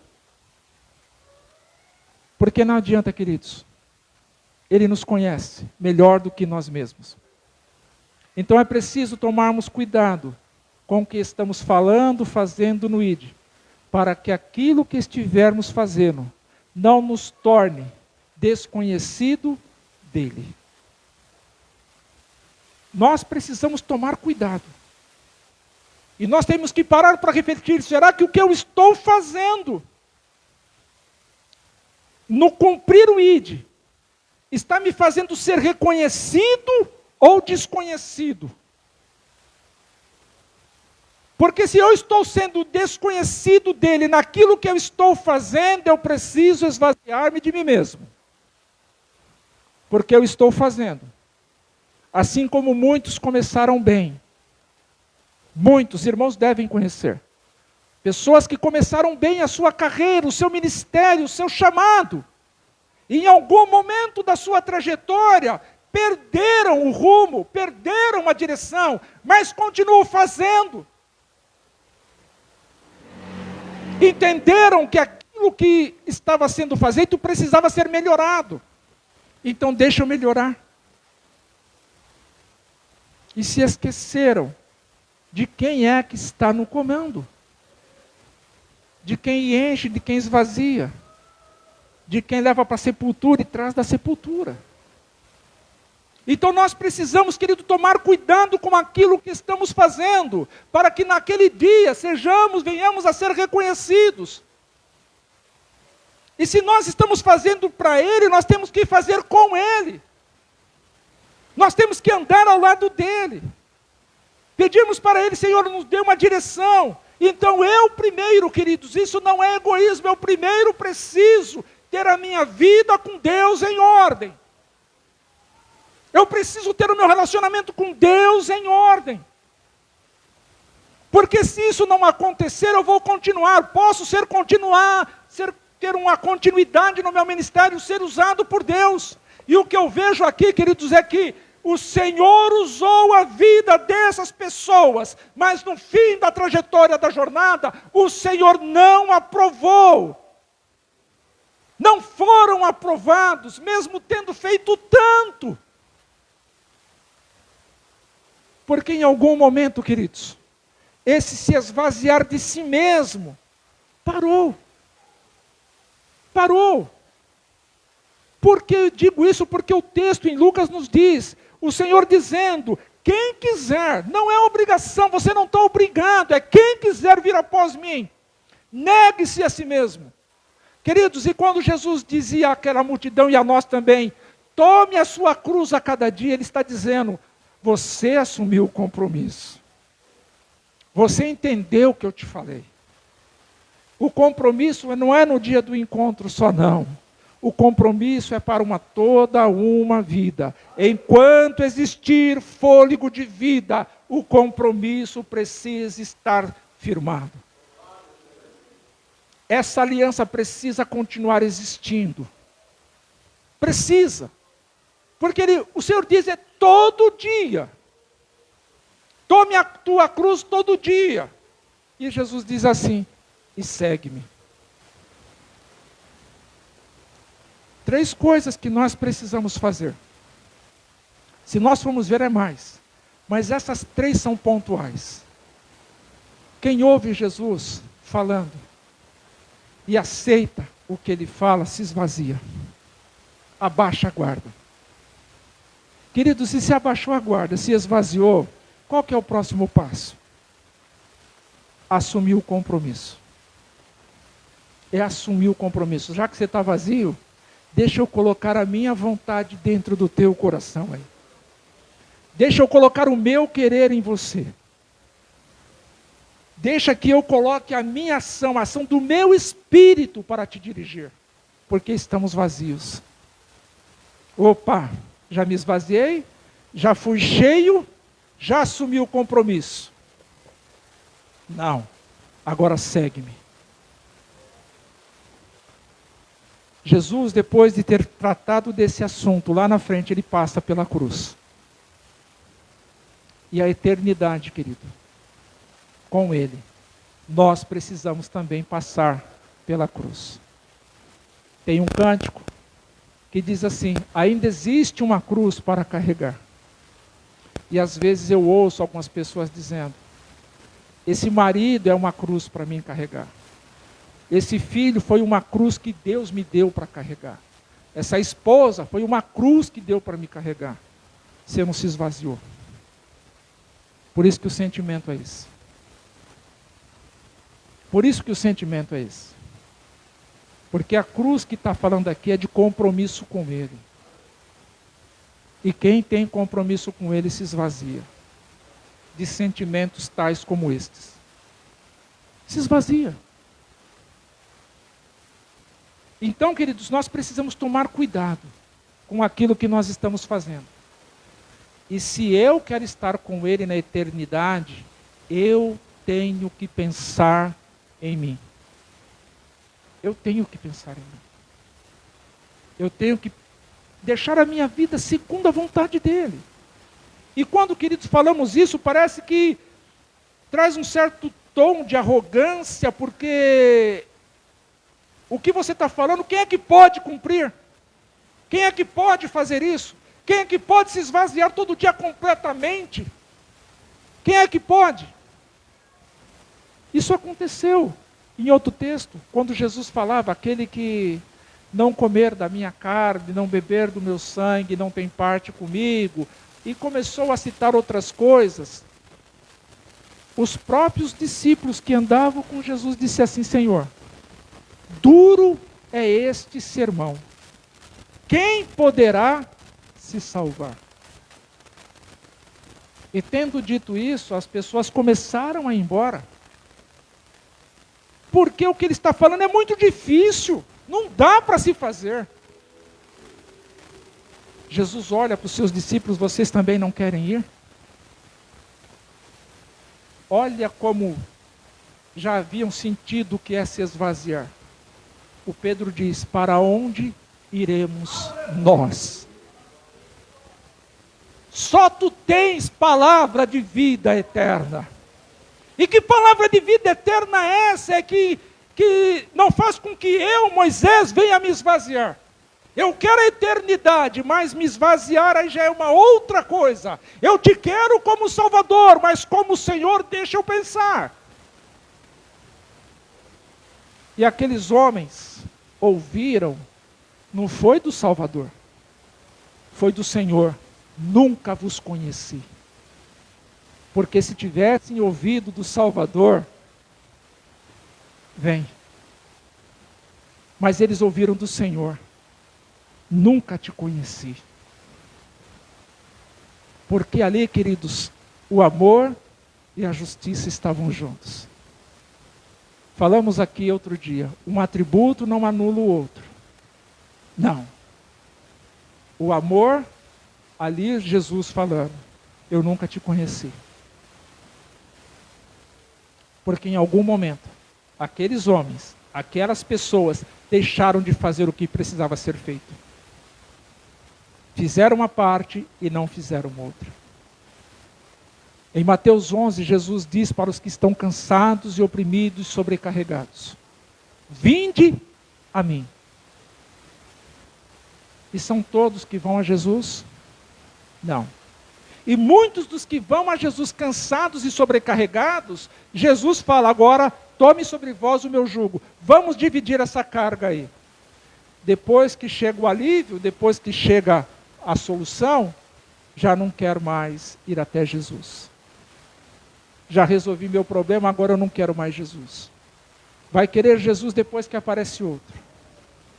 Porque não adianta, queridos. Ele nos conhece melhor do que nós mesmos. Então é preciso tomarmos cuidado com o que estamos falando, fazendo no ID, para que aquilo que estivermos fazendo não nos torne desconhecido dele. Nós precisamos tomar cuidado. E nós temos que parar para refletir: será que o que eu estou fazendo no cumprir o ID está me fazendo ser reconhecido ou desconhecido? Porque se eu estou sendo desconhecido dele naquilo que eu estou fazendo, eu preciso esvaziar-me de mim mesmo. Porque eu estou fazendo. Assim como muitos começaram bem. Muitos irmãos devem conhecer. Pessoas que começaram bem a sua carreira, o seu ministério, o seu chamado. E em algum momento da sua trajetória, perderam o rumo, perderam a direção, mas continuam fazendo. Entenderam que aquilo que estava sendo feito precisava ser melhorado. Então deixa eu melhorar. E se esqueceram de quem é que está no comando. De quem enche, de quem esvazia. De quem leva para a sepultura e traz da sepultura. Então nós precisamos, querido, tomar cuidado com aquilo que estamos fazendo, para que naquele dia venhamos a ser reconhecidos. E se nós estamos fazendo para Ele, nós temos que fazer com Ele. Nós temos que andar ao lado dEle. Pedimos para Ele, Senhor, nos dê uma direção. Então eu primeiro, queridos, isso não é egoísmo, eu primeiro preciso ter a minha vida com Deus em ordem. Eu preciso ter o meu relacionamento com Deus em ordem. Porque se isso não acontecer, eu vou continuar. Posso ter uma continuidade no meu ministério, ser usado por Deus. E o que eu vejo aqui, queridos, é que o Senhor usou a vida dessas pessoas, mas no fim da trajetória da jornada, o Senhor não aprovou. Não foram aprovados, mesmo tendo feito tanto. Porque em algum momento, queridos, esse se esvaziar de si mesmo, parou. Por que eu digo isso? Porque o texto em Lucas nos diz, o Senhor dizendo, quem quiser, não é obrigação, você não está obrigado, é quem quiser vir após mim, negue-se a si mesmo. Queridos, e quando Jesus dizia àquela multidão e a nós também, tome a sua cruz a cada dia, Ele está dizendo, você assumiu o compromisso. Você entendeu o que eu te falei. O compromisso não é no dia do encontro só não. O compromisso é para toda uma vida. Enquanto existir fôlego de vida, o compromisso precisa estar firmado. Essa aliança precisa continuar existindo. Precisa. Porque o Senhor diz, é todo dia. Tome a tua cruz todo dia. E Jesus diz assim, e segue-me. 3 coisas que nós precisamos fazer. Se nós formos ver, é mais. Mas essas 3 são pontuais. Quem ouve Jesus falando e aceita o que Ele fala, se esvazia. Abaixa a guarda. Querido, se abaixou a guarda, se esvaziou, qual que é o próximo passo? Assumir o compromisso. É assumir o compromisso. Já que você está vazio, deixa eu colocar a minha vontade dentro do teu coração aí. Deixa eu colocar o meu querer em você. Deixa que eu coloque a minha ação, a ação do meu espírito para te dirigir. Porque estamos vazios. Opa, já me esvaziei, já fui cheio, já assumi o compromisso. Não, agora segue-me. Jesus, depois de ter tratado desse assunto, lá na frente Ele passa pela cruz. E a eternidade, querido, com Ele, nós precisamos também passar pela cruz. Tem um cântico que diz assim, ainda existe uma cruz para carregar. E às vezes eu ouço algumas pessoas dizendo, esse marido é uma cruz para mim carregar. Esse filho foi uma cruz que Deus me deu para carregar. Essa esposa foi uma cruz que deu para me carregar. Você não se esvaziou. Por isso que o sentimento é esse. Por isso que o sentimento é esse. Porque a cruz que está falando aqui é de compromisso com Ele. E quem tem compromisso com Ele se esvazia. De sentimentos tais como estes. Se esvazia. Então, queridos, nós precisamos tomar cuidado com aquilo que nós estamos fazendo. E se eu quero estar com Ele na eternidade, eu tenho que pensar em mim. Eu tenho que pensar em mim. Eu tenho que deixar a minha vida segundo a vontade dEle. E quando, queridos, falamos isso, parece que traz um certo tom de arrogância, porque o que você está falando, quem é que pode cumprir? Quem é que pode fazer isso? Quem é que pode se esvaziar todo dia completamente? Quem é que pode? Isso aconteceu em outro texto, quando Jesus falava, aquele que não comer da minha carne, não beber do meu sangue, não tem parte comigo. E começou a citar outras coisas. Os próprios discípulos que andavam com Jesus disseram assim: Senhor, duro é este sermão. Quem poderá se salvar? E tendo dito isso, as pessoas começaram a ir embora. Porque o que ele está falando é muito difícil. Não dá para se fazer. Jesus olha para os seus discípulos: vocês também não querem ir? Olha como já haviam sentido o que é se esvaziar. O Pedro diz: para onde iremos nós? Só tu tens palavra de vida eterna. E que palavra de vida eterna é essa? É que não faz com que eu, Moisés, venha me esvaziar. Eu quero a eternidade, mas me esvaziar aí já é uma outra coisa. Eu te quero como Salvador, mas como Senhor, deixa eu pensar. E aqueles homens ouviram, não foi do Salvador, foi do Senhor: nunca vos conheci. Porque se tivessem ouvido do Salvador, vem. Mas eles ouviram do Senhor: nunca te conheci. Porque ali, queridos, o amor e a justiça estavam juntos. Falamos aqui outro dia, um atributo não anula o outro. Não. O amor, ali Jesus falando: eu nunca te conheci. Porque em algum momento, aqueles homens, aquelas pessoas, deixaram de fazer o que precisava ser feito. Fizeram uma parte e não fizeram outra. Em Mateus 11, Jesus diz para os que estão cansados e oprimidos e sobrecarregados: vinde a mim. E são todos que vão a Jesus? Não. E muitos dos que vão a Jesus cansados e sobrecarregados, Jesus fala: agora tome sobre vós o meu jugo. Vamos dividir essa carga aí. Depois que chega o alívio, depois que chega a solução, já não quero mais ir até Jesus. Já resolvi meu problema, agora eu não quero mais Jesus. Vai querer Jesus depois que aparece outro.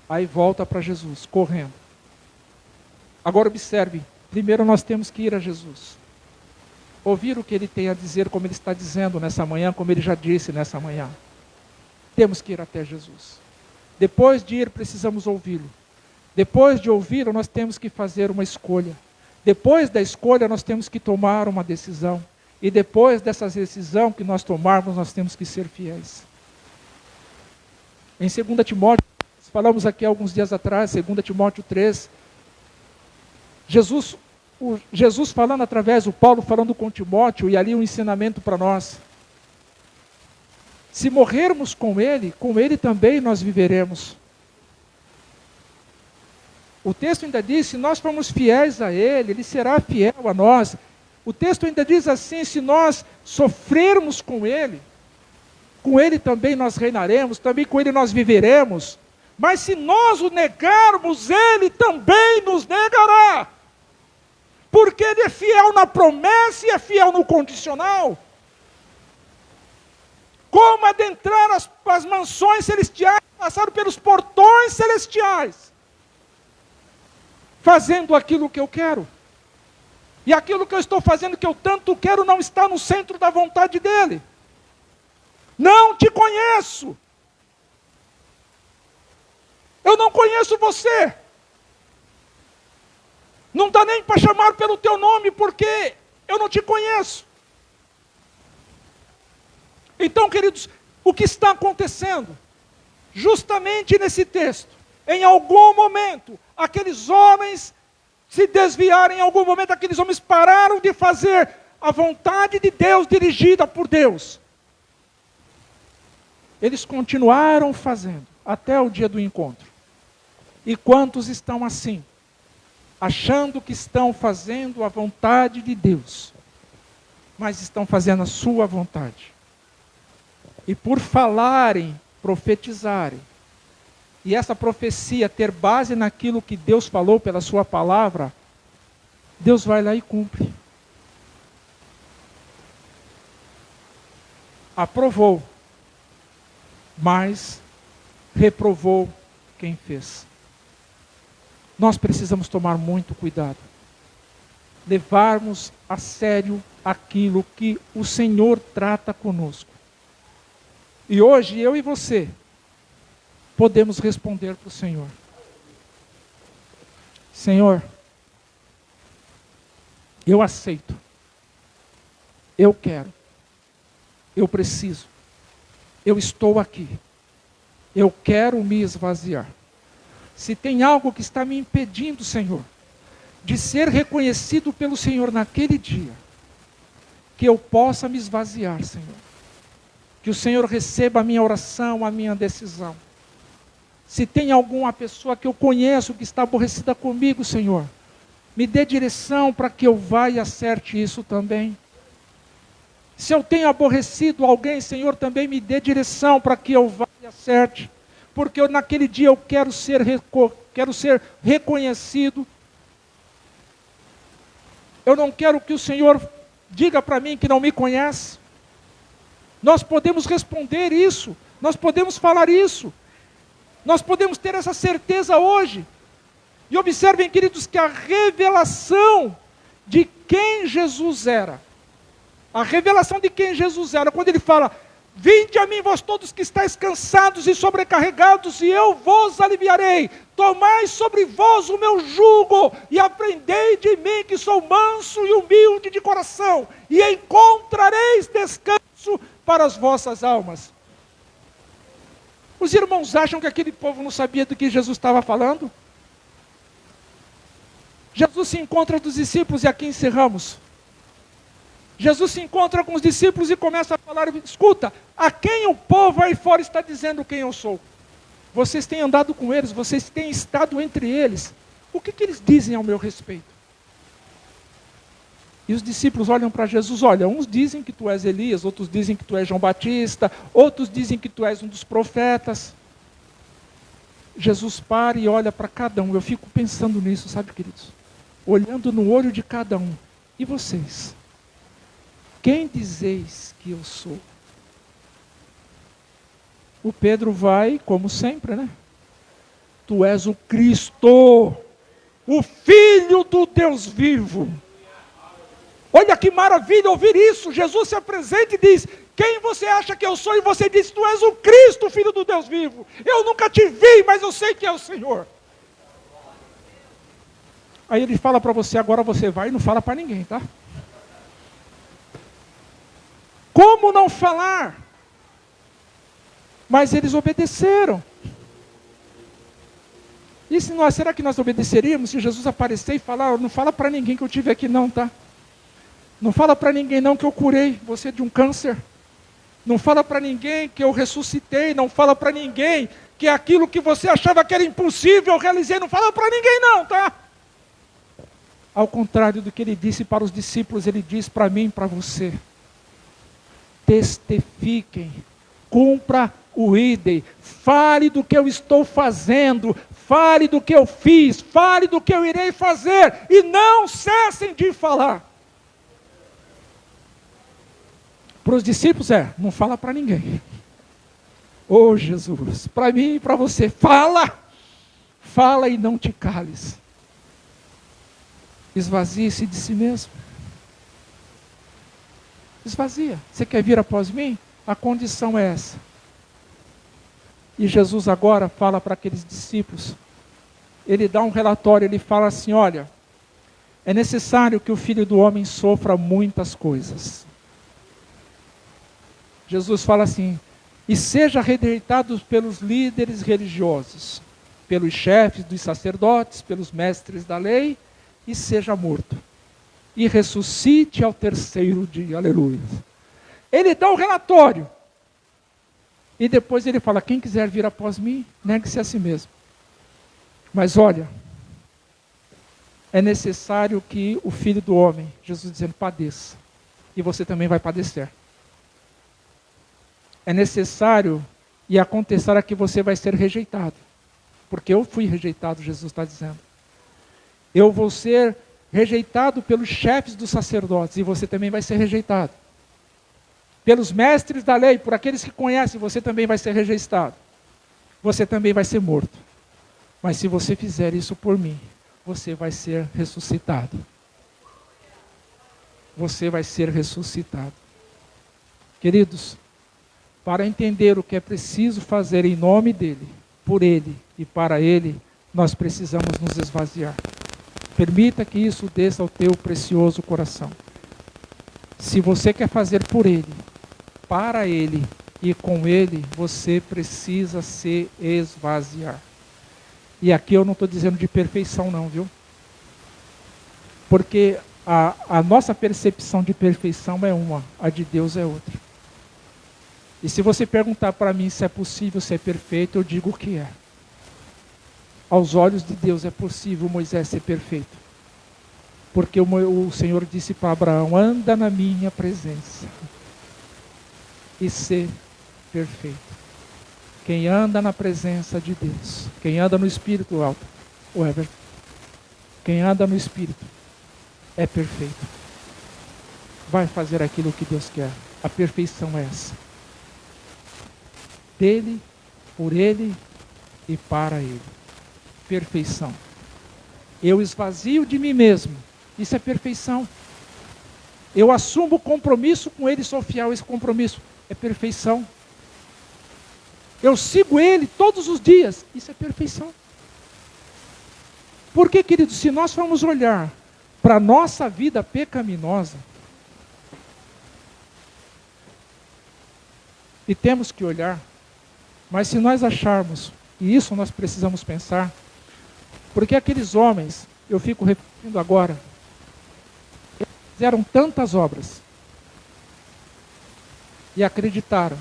Aí volta para Jesus, correndo. Agora observe, primeiro nós temos que ir a Jesus. Ouvir o que Ele tem a dizer, como Ele está dizendo nessa manhã, como Ele já disse nessa manhã. Temos que ir até Jesus. Depois de ir, precisamos ouvi-lo. Depois de ouvi-lo, nós temos que fazer uma escolha. Depois da escolha, nós temos que tomar uma decisão. E depois dessa decisão que nós tomarmos, nós temos que ser fiéis. Em 2 Timóteo, falamos aqui alguns dias atrás, 2 Timóteo 3, Jesus falando através, o Paulo falando com Timóteo, e ali um ensinamento para nós. Se morrermos com ele também nós viveremos. O texto ainda diz: se nós formos fiéis a Ele será fiel a nós. O texto ainda diz assim: se nós sofrermos com Ele também nós reinaremos, também com Ele nós viveremos. Mas se nós o negarmos, Ele também nos negará. Porque Ele é fiel na promessa e é fiel no condicional. Como adentrar as mansões celestiais, passar pelos portões celestiais, fazendo aquilo que eu quero. E aquilo que eu estou fazendo, que eu tanto quero, não está no centro da vontade dEle. Não te conheço. Eu não conheço você. Não dá nem para chamar pelo teu nome, porque eu não te conheço. Então, queridos, o que está acontecendo? Justamente nesse texto, em algum momento, aqueles homens se desviaram, em algum momento aqueles homens pararam de fazer a vontade de Deus dirigida por Deus. Eles continuaram fazendo, até o dia do encontro. E quantos estão assim? Achando que estão fazendo a vontade de Deus, mas estão fazendo a sua vontade. E por falarem, profetizarem, e essa profecia ter base naquilo que Deus falou pela sua palavra, Deus vai lá e cumpre. Aprovou, mas reprovou quem fez. Nós precisamos tomar muito cuidado. Levarmos a sério aquilo que o Senhor trata conosco. E hoje, eu e você, podemos responder para o Senhor. Senhor, eu aceito. Eu quero. Eu preciso. Eu estou aqui. Eu quero me esvaziar. Se tem algo que está me impedindo, Senhor, de ser reconhecido pelo Senhor naquele dia, que eu possa me esvaziar, Senhor. Que o Senhor receba a minha oração, a minha decisão. Se tem alguma pessoa que eu conheço que está aborrecida comigo, Senhor, me dê direção para que eu vá e acerte isso também. Se eu tenho aborrecido alguém, Senhor, também me dê direção para que eu vá e acerte. Porque naquele dia eu quero ser reconhecido. Eu não quero que o Senhor diga para mim que não me conhece. Nós podemos responder isso. Nós podemos falar isso. Nós podemos ter essa certeza hoje. E observem, queridos, que a revelação de quem Jesus era, a revelação de quem Jesus era, quando ele fala: vinde a mim vós todos que estáis cansados e sobrecarregados, e eu vos aliviarei. Tomai sobre vós o meu jugo, e aprendei de mim, que sou manso e humilde de coração, e encontrareis descanso para as vossas almas. Os irmãos acham que aquele povo não sabia do que Jesus estava falando? Jesus se encontra com os discípulos, e aqui encerramos. Jesus se encontra com os discípulos e começa a falar: escuta, a quem o povo aí fora está dizendo quem eu sou? Vocês têm andado com eles, vocês têm estado entre eles. O que eles dizem ao meu respeito? E os discípulos olham para Jesus: olha, uns dizem que tu és Elias, outros dizem que tu és João Batista, outros dizem que tu és um dos profetas. Jesus para e olha para cada um. Eu fico pensando nisso, sabe, queridos? Olhando no olho de cada um. E vocês? Quem dizeis que eu sou? O Pedro vai, como sempre, né? Tu és o Cristo, o Filho do Deus vivo. Olha que maravilha ouvir isso. Jesus se apresenta e diz: quem você acha que eu sou? E você diz: tu és o Cristo, Filho do Deus vivo. Eu nunca te vi, mas eu sei que é o Senhor. Aí ele fala para você: agora você vai e não fala para ninguém, tá? Como não falar? Mas eles obedeceram. E se nós, será que nós obedeceríamos se Jesus aparecer e falar: não fala para ninguém que eu estive aqui não, tá? Não fala para ninguém não que eu curei você de um câncer. Não fala para ninguém que eu ressuscitei. Não fala para ninguém que aquilo que você achava que era impossível eu realizei. Não fala para ninguém não, tá? Ao contrário do que ele disse para os discípulos, ele diz para mim e para você: testifiquem, cumpra o idem, fale do que eu estou fazendo, fale do que eu fiz, fale do que eu irei fazer, e não cessem de falar. Para os discípulos não fala para ninguém. Oh Jesus, para mim e para você, fala e não te cales. Esvazie-se de si mesmo. Esvazia. Você quer vir após mim? A condição é essa. E Jesus agora fala para aqueles discípulos. Ele dá um relatório, ele fala assim: olha, é necessário que o Filho do Homem sofra muitas coisas. Jesus fala assim: e seja rejeitado pelos líderes religiosos, pelos chefes dos sacerdotes, pelos mestres da lei, e seja morto. E ressuscite ao terceiro dia. Aleluia. Ele dá o relatório. E depois ele fala: quem quiser vir após mim, negue-se a si mesmo. Mas olha, é necessário que o Filho do Homem, Jesus dizendo, padeça. E você também vai padecer. É necessário e acontecerá que você vai ser rejeitado. Porque eu fui rejeitado, Jesus está dizendo. Eu vou ser rejeitado pelos chefes dos sacerdotes, e você também vai ser rejeitado. Pelos mestres da lei, por aqueles que conhecem, você também vai ser rejeitado. Você também vai ser morto. Mas se você fizer isso por mim, você vai ser ressuscitado. Você vai ser ressuscitado. Queridos, para entender o que é preciso fazer em nome dele, por ele e para ele, nós precisamos nos esvaziar. Permita que isso desça ao teu precioso coração. Se você quer fazer por ele, para ele e com ele, você precisa se esvaziar. E aqui eu não estou dizendo de perfeição não, viu? Porque a nossa percepção de perfeição é uma, a de Deus é outra. E se você perguntar para mim se é possível ser perfeito, eu digo que é. Aos olhos de Deus é possível Moisés ser perfeito. Porque o Senhor disse para Abraão, anda na minha presença e ser perfeito. Quem anda na presença de Deus, quem anda no Espírito alto, o Everton, quem anda no Espírito é perfeito. Vai fazer aquilo que Deus quer. A perfeição é essa. Dele, por ele e para ele. Perfeição. Eu esvazio de mim mesmo. Isso é perfeição. Eu assumo o compromisso com ele, sou fiel a esse compromisso. É perfeição. Eu sigo ele todos os dias. Isso é perfeição. Porque, queridos, se nós formos olhar para a nossa vida pecaminosa, e temos que olhar, mas se nós acharmos, e isso nós precisamos pensar, porque aqueles homens, eu fico repetindo agora, eles fizeram tantas obras, e acreditaram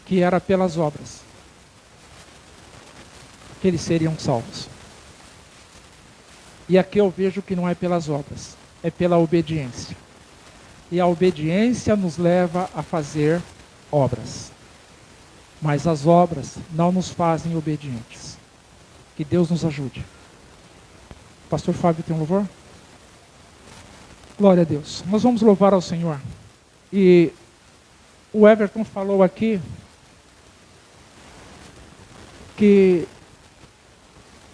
que era pelas obras que eles seriam salvos. E aqui eu vejo que não é pelas obras, é pela obediência. E a obediência nos leva a fazer obras. Mas as obras não nos fazem obedientes. Que Deus nos ajude. Pastor Fábio, tem um louvor? Glória a Deus. Nós vamos louvar ao Senhor. E o Everton falou aqui que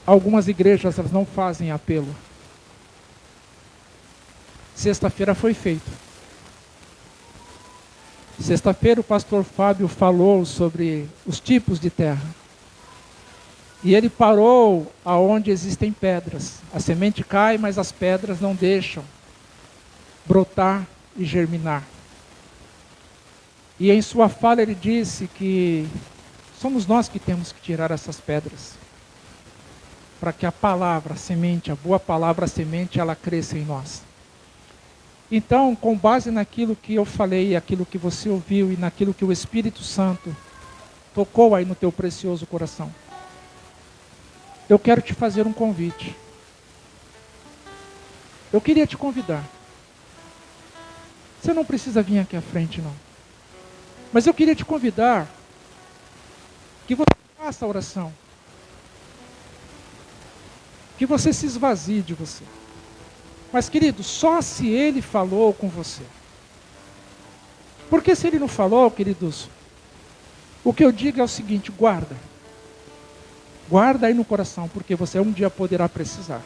algumas igrejas elas não fazem apelo. Sexta-feira foi feito. Sexta-feira o pastor Fábio falou sobre os tipos de terra. E ele parou aonde existem pedras. A semente cai, mas as pedras não deixam brotar e germinar. E em sua fala ele disse que somos nós que temos que tirar essas pedras, para que a palavra, a semente, a boa palavra, a semente, ela cresça em nós. Então, com base naquilo que eu falei, aquilo que você ouviu e naquilo que o Espírito Santo tocou aí no teu precioso coração, eu quero te fazer um convite. Eu queria te convidar. Você não precisa vir aqui à frente, não. Mas eu queria te convidar que você faça a oração. Que você se esvazie de você. Mas, querido, só se ele falou com você. Porque se ele não falou, queridos, o que eu digo é o seguinte, guarda. Guarda aí no coração, porque você um dia poderá precisar.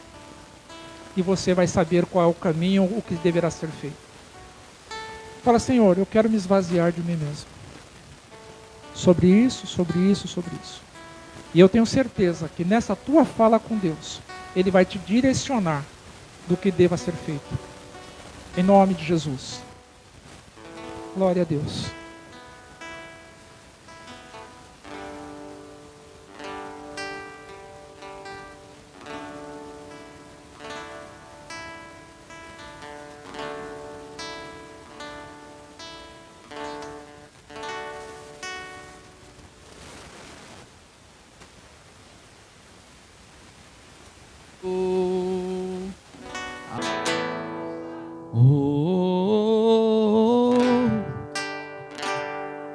E você vai saber qual é o caminho, o que deverá ser feito. Fala, Senhor, eu quero me esvaziar de mim mesmo. Sobre isso, sobre isso, sobre isso. E eu tenho certeza que nessa tua fala com Deus, Ele vai te direcionar do que deva ser feito. Em nome de Jesus. Glória a Deus.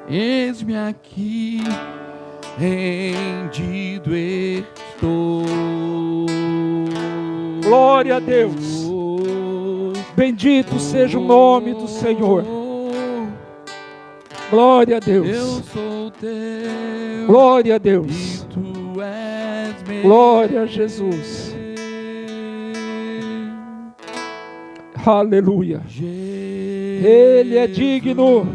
Eis-me aqui, rendido estou. Glória a Deus. Bendito seja o nome do Senhor. Glória a Deus. Eu sou teu. Glória a Deus. E tu és meu. Glória a Jesus. Aleluia. Ele é digno.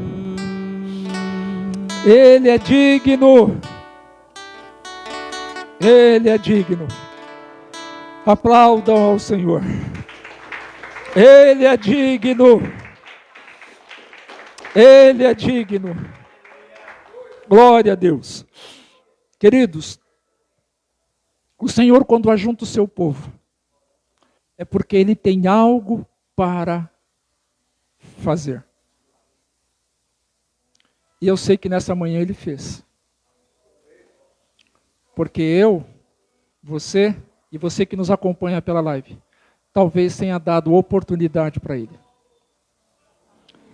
Ele é digno. Ele é digno. Aplaudam ao Senhor. Ele é digno. Ele é digno. Glória a Deus. Queridos, o Senhor, quando ajunta o seu povo, é porque Ele tem algo para fazer. E eu sei que nessa manhã Ele fez. Porque eu, você e você que nos acompanha pela live, talvez tenha dado oportunidade para Ele.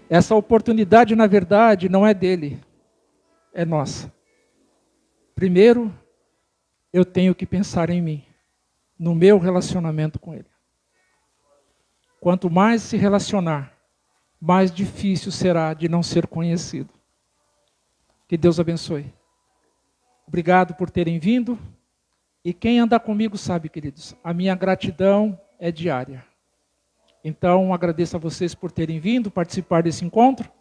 Essa oportunidade, na verdade, não é dele, é nossa. Primeiro, eu tenho que pensar em mim, no meu relacionamento com Ele. Quanto mais se relacionar, mais difícil será de não ser conhecido. Que Deus abençoe. Obrigado por terem vindo. E quem anda comigo sabe, queridos, a minha gratidão é diária. Então, agradeço a vocês por terem vindo, participar desse encontro.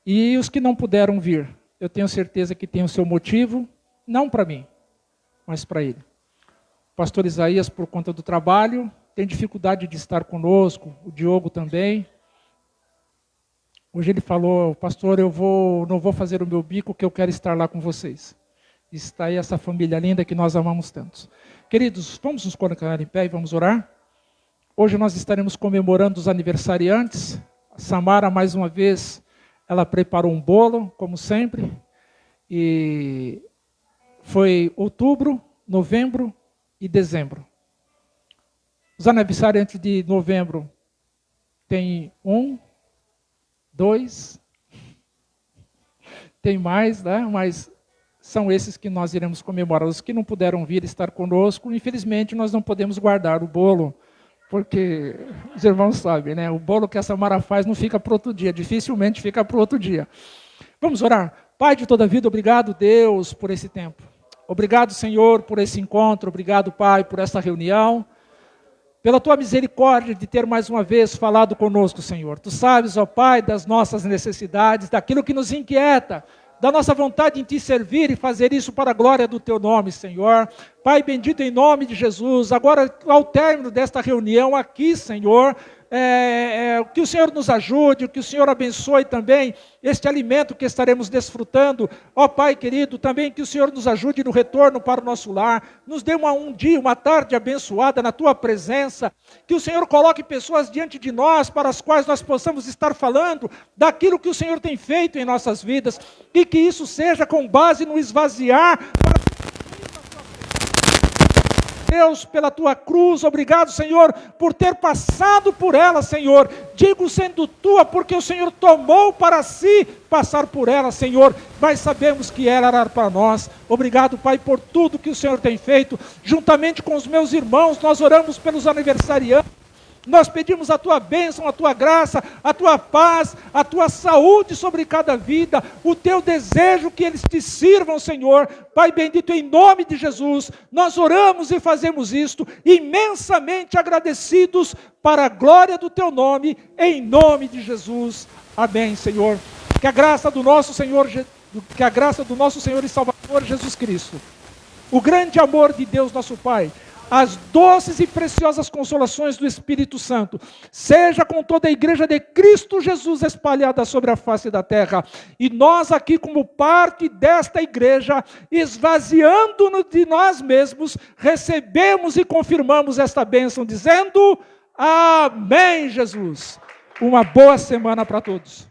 E os que não puderam vir, eu tenho certeza que tem o seu motivo, não para mim, mas para ele. O pastor Isaías, por conta do trabalho, tem dificuldade de estar conosco, o Diogo também. Hoje ele falou, pastor, não vou fazer o meu bico, que eu quero estar lá com vocês. Está aí essa família linda que nós amamos tanto. Queridos, vamos nos colocar em pé e vamos orar? Hoje nós estaremos comemorando os aniversariantes. A Samara, mais uma vez, ela preparou um bolo, como sempre. E foi outubro, novembro e dezembro. Os aniversariantes de novembro tem 1, 2, tem mais, né? Mas são esses que nós iremos comemorar. Os que não puderam vir estar conosco, infelizmente nós não podemos guardar o bolo, porque os irmãos sabem, né? O bolo que a Samara faz não fica para outro dia, dificilmente fica para outro dia. Vamos orar. Pai de toda a vida, obrigado, Deus, por esse tempo. Obrigado, Senhor, por esse encontro. Obrigado, Pai, por essa reunião. Pela Tua misericórdia de ter mais uma vez falado conosco, Senhor. Tu sabes, ó Pai, das nossas necessidades, daquilo que nos inquieta, da nossa vontade em Te servir e fazer isso para a glória do Teu nome, Senhor. Pai bendito, em nome de Jesus, agora ao término desta reunião aqui, Senhor, que o Senhor nos ajude, que o Senhor abençoe também este alimento que estaremos desfrutando. Ó Pai querido, também que o Senhor nos ajude no retorno para o nosso lar, nos dê um dia, uma tarde abençoada na Tua presença, que o Senhor coloque pessoas diante de nós, para as quais nós possamos estar falando daquilo que o Senhor tem feito em nossas vidas, e que isso seja com base no esvaziar, Deus, pela Tua cruz, obrigado, Senhor, por ter passado por ela, Senhor, digo sendo Tua, porque o Senhor tomou para si passar por ela, Senhor, mas sabemos que ela era para nós. Obrigado, Pai, por tudo que o Senhor tem feito. Juntamente com os meus irmãos, nós oramos pelos aniversariantes. Nós pedimos a Tua bênção, a Tua graça, a Tua paz, a Tua saúde sobre cada vida, o Teu desejo que eles Te sirvam, Senhor. Pai bendito, em nome de Jesus, nós oramos e fazemos isto, imensamente agradecidos para a glória do Teu nome, em nome de Jesus. Amém, Senhor. Que a graça do nosso Senhor e Salvador Jesus Cristo, o grande amor de Deus nosso Pai, as doces e preciosas consolações do Espírito Santo, seja com toda a igreja de Cristo Jesus espalhada sobre a face da terra, e nós aqui como parte desta igreja, esvaziando-nos de nós mesmos, recebemos e confirmamos esta bênção, dizendo, amém, Jesus. Uma boa semana para todos.